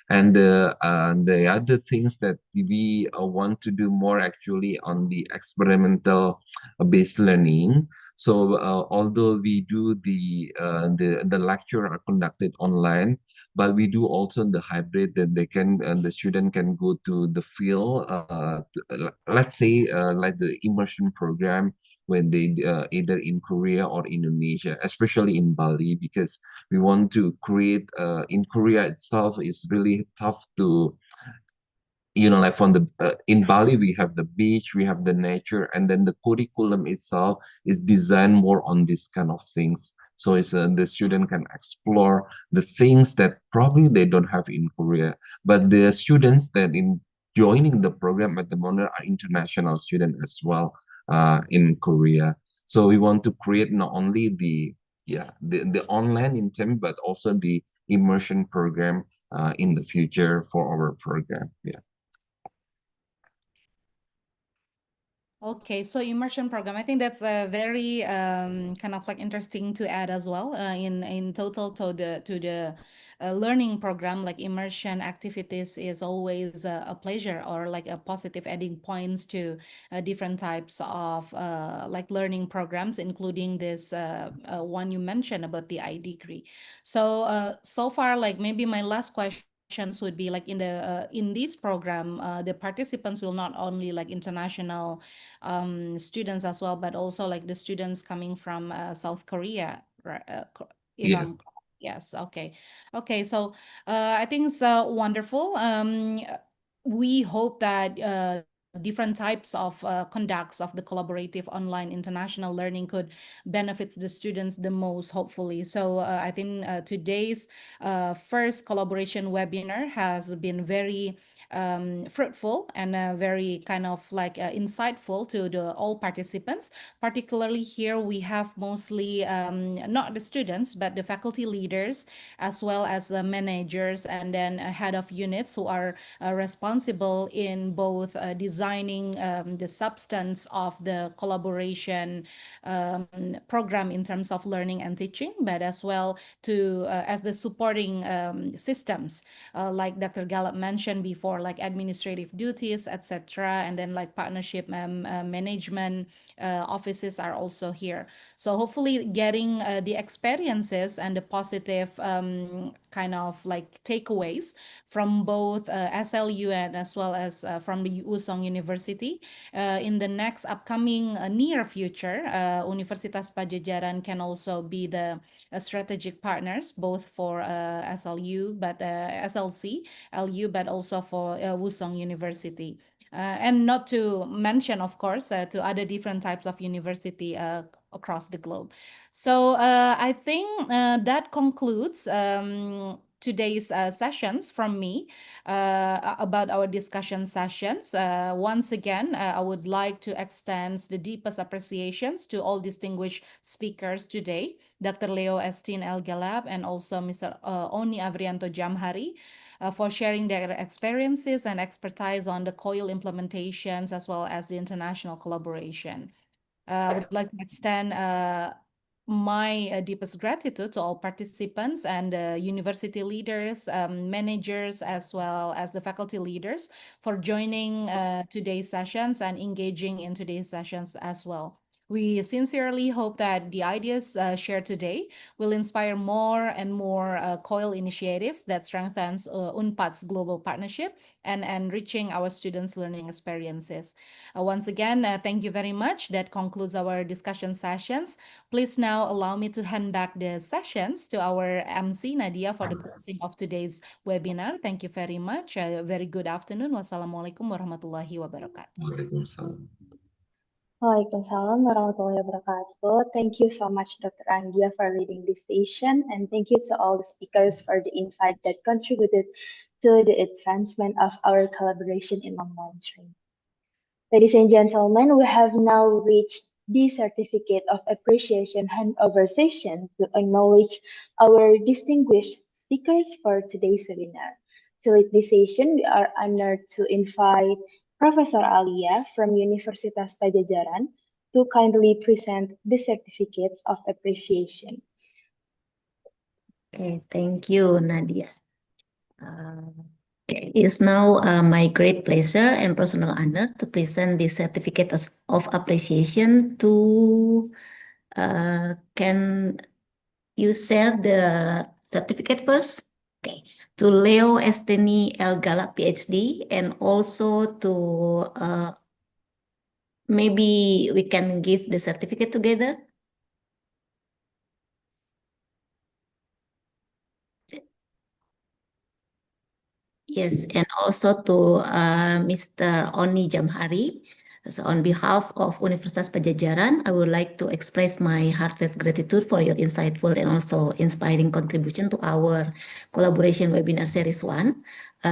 And the other things that we want to do more actually on the experimental based learning. So although we do the lecture are conducted online, but we do also the hybrid that the student can go to the field, let's say like the immersion program when they either in Korea or Indonesia, especially in Bali, because we want to create in Korea itself is really tough to, like from the in Bali we have the beach, we have the nature, and then the curriculum itself is designed more on this kind of things. So it's the student can explore the things that probably they don't have in Korea, but the students that in joining the program at the moment are international students as well in Korea. So we want to create not only the online in term, but also the immersion program in the future for our program. Yeah. Okay, so immersion program. I think that's a very kind of like interesting to add as well. In total to the learning program, like immersion activities is always a pleasure or like a positive adding points to different types of like learning programs, including this one you mentioned about the I degree. So so far, like maybe my last questions would be like in this program, the participants will not only like international students as well, but also like the students coming from South Korea, right? If I'm Yes. yes, okay, okay. So I think it's wonderful. We hope that different types of conducts of the collaborative online international learning could benefits the students the most, hopefully. So I think today's first collaboration webinar has been very fruitful and very kind of like insightful to the all participants. Particularly here, we have mostly not the students, but the faculty leaders, as well as the managers and then a head of units who are responsible in both designing the substance of the collaboration program in terms of learning and teaching, but as well to as the supporting systems, like Dr. Gallup mentioned before, like administrative duties, etc., and then like partnership management offices are also here. So hopefully, getting the experiences and the positive kind of like takeaways from both SLU and as well as from the Usong University. In the next upcoming near future, Universitas Pajajaran can also be the strategic partners both for SLU, but SLC, LU, but also for Wusong University. And not to mention, of course, to other different types of university across the globe. So I think that concludes today's sessions from me about our discussion sessions. Once again, I would like to extend the deepest appreciations to all distinguished speakers today, Dr. Leo Estin El Galab and also Mr. Oni Avrianto Jamhari, for sharing their experiences and expertise on the COIL implementations as well as the international collaboration. I would like to extend my deepest gratitude to all participants and university leaders, managers, as well as the faculty leaders for joining today's sessions and engaging in today's sessions as well. We sincerely hope that the ideas shared today will inspire more and more COIL initiatives that strengthens UNPAD's global partnership and enriching our students' learning experiences. Once again, thank you very much. That concludes our discussion sessions. Please now allow me to hand back the sessions to our MC, Nadia, for the closing of today's webinar. Thank you very much. Very good afternoon. Wassalamualaikum warahmatullahi wabarakatuh. Waalaikumsalam. Waalaikumsalam warahmatullahi wabarakatuh. Thank you so much, Dr. Anggia, for leading this session, and thank you to all the speakers for the insight that contributed to the advancement of our collaboration in online training. Ladies and gentlemen, we have now reached the Certificate of Appreciation handover session to acknowledge our distinguished speakers for today's webinar. To lead this session, we are honored to invite Professor Alia from Universitas Pajajaran to kindly present the Certificates of Appreciation. Okay, thank you, Nadia. Okay, it's now my great pleasure and personal honor to present the certificate of appreciation to. Can you share the certificate first? Okay, to Leo Esteni Elgala, PhD, and also to maybe we can give the certificate together. Yes, and also to Mr. Oni Jamhari. So on behalf of Universitas Pajajaran, I would like to express my heartfelt gratitude for your insightful and also inspiring contribution to our collaboration webinar series 1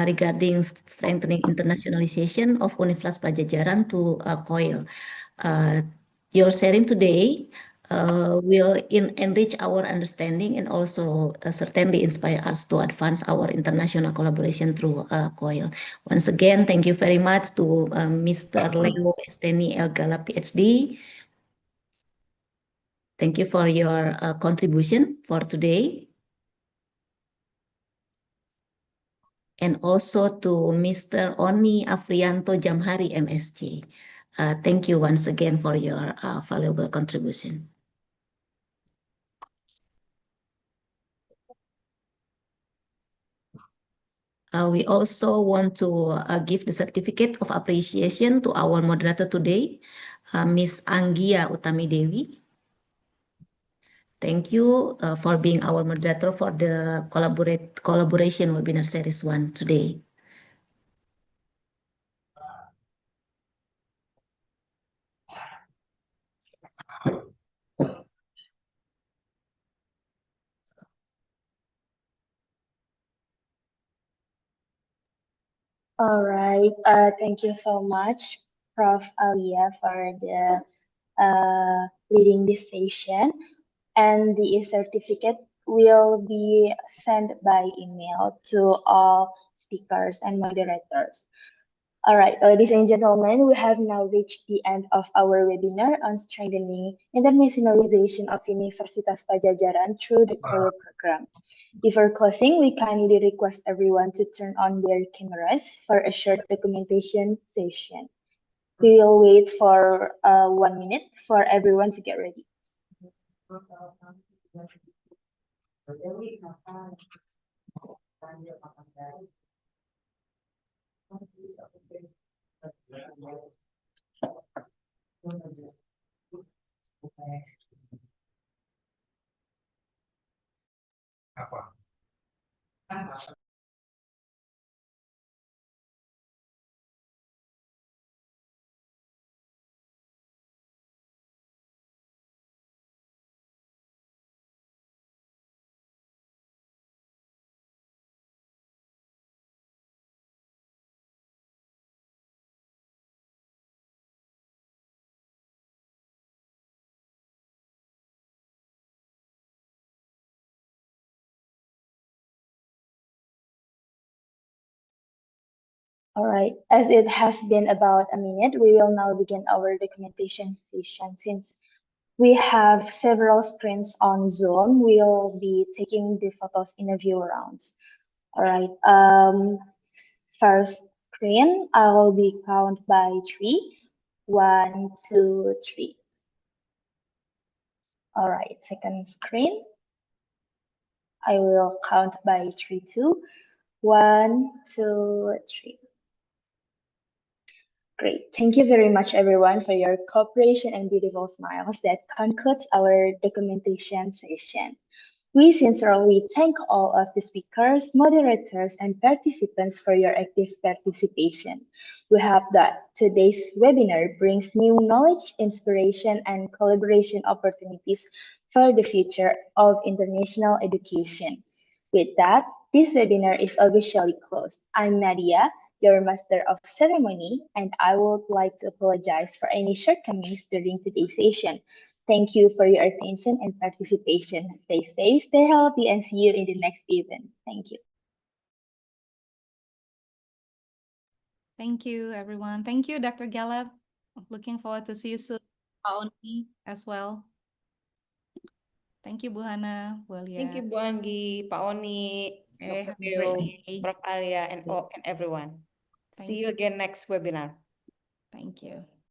regarding strengthening internationalization of Universitas Pajajaran to COIL. Your sharing today will enrich our understanding and also certainly inspire us to advance our international collaboration through COIL. Once again, thank you very much to Mr. Leo Esteni Elgala, PhD. Thank you for your contribution for today. And also to Mr. Oni Afrianto Jamhari, MSc. Thank you once again for your valuable contribution. We also want to give the certificate of appreciation to our moderator today, Ms. Anggia Utami Dewi. Thank you for being our moderator for the collaboration webinar series 1 today. All right. Thank you so much, Prof. Alia, for the leading this session. And the certificate will be sent by email to all speakers and moderators. All right, ladies and gentlemen, we have now reached the end of our webinar on strengthening internationalization of Universitas Pajajaran through the COIL program. Before closing, we kindly request everyone to turn on their cameras for a short documentation session. We will wait for 1 minute for everyone to get ready. All right, as it has been about a minute, we will now begin our documentation session. Since we have several screens on Zoom, we'll be taking the photos in a few rounds. All right, first screen, I will be count by 3. 1, 2, 3. All right, second screen. I will count by 3, 2, 1, 2, 3. Great. Thank you very much, everyone, for your cooperation and beautiful smiles. That concludes our documentation session. We sincerely thank all of the speakers, moderators, and participants for your active participation. We hope that today's webinar brings new knowledge, inspiration, and collaboration opportunities for the future of international education. With that, this webinar is officially closed. I'm Nadia, your Master of Ceremony, and I would like to apologize for any shortcomings during today's session. Thank you for your attention and participation. Stay safe, stay healthy, and see you in the next event. Thank you. Thank you, everyone. Thank you, Dr. Gallup. Looking forward to see you soon. Pak Oni as well. Thank you, Bu Hana, Bu Thank you, Alia. Bu Anggi, Pak Oni, Okay, Dr. have a great Theo, day. Prof. Alia, and everyone. See Thank you again next webinar. Thank you.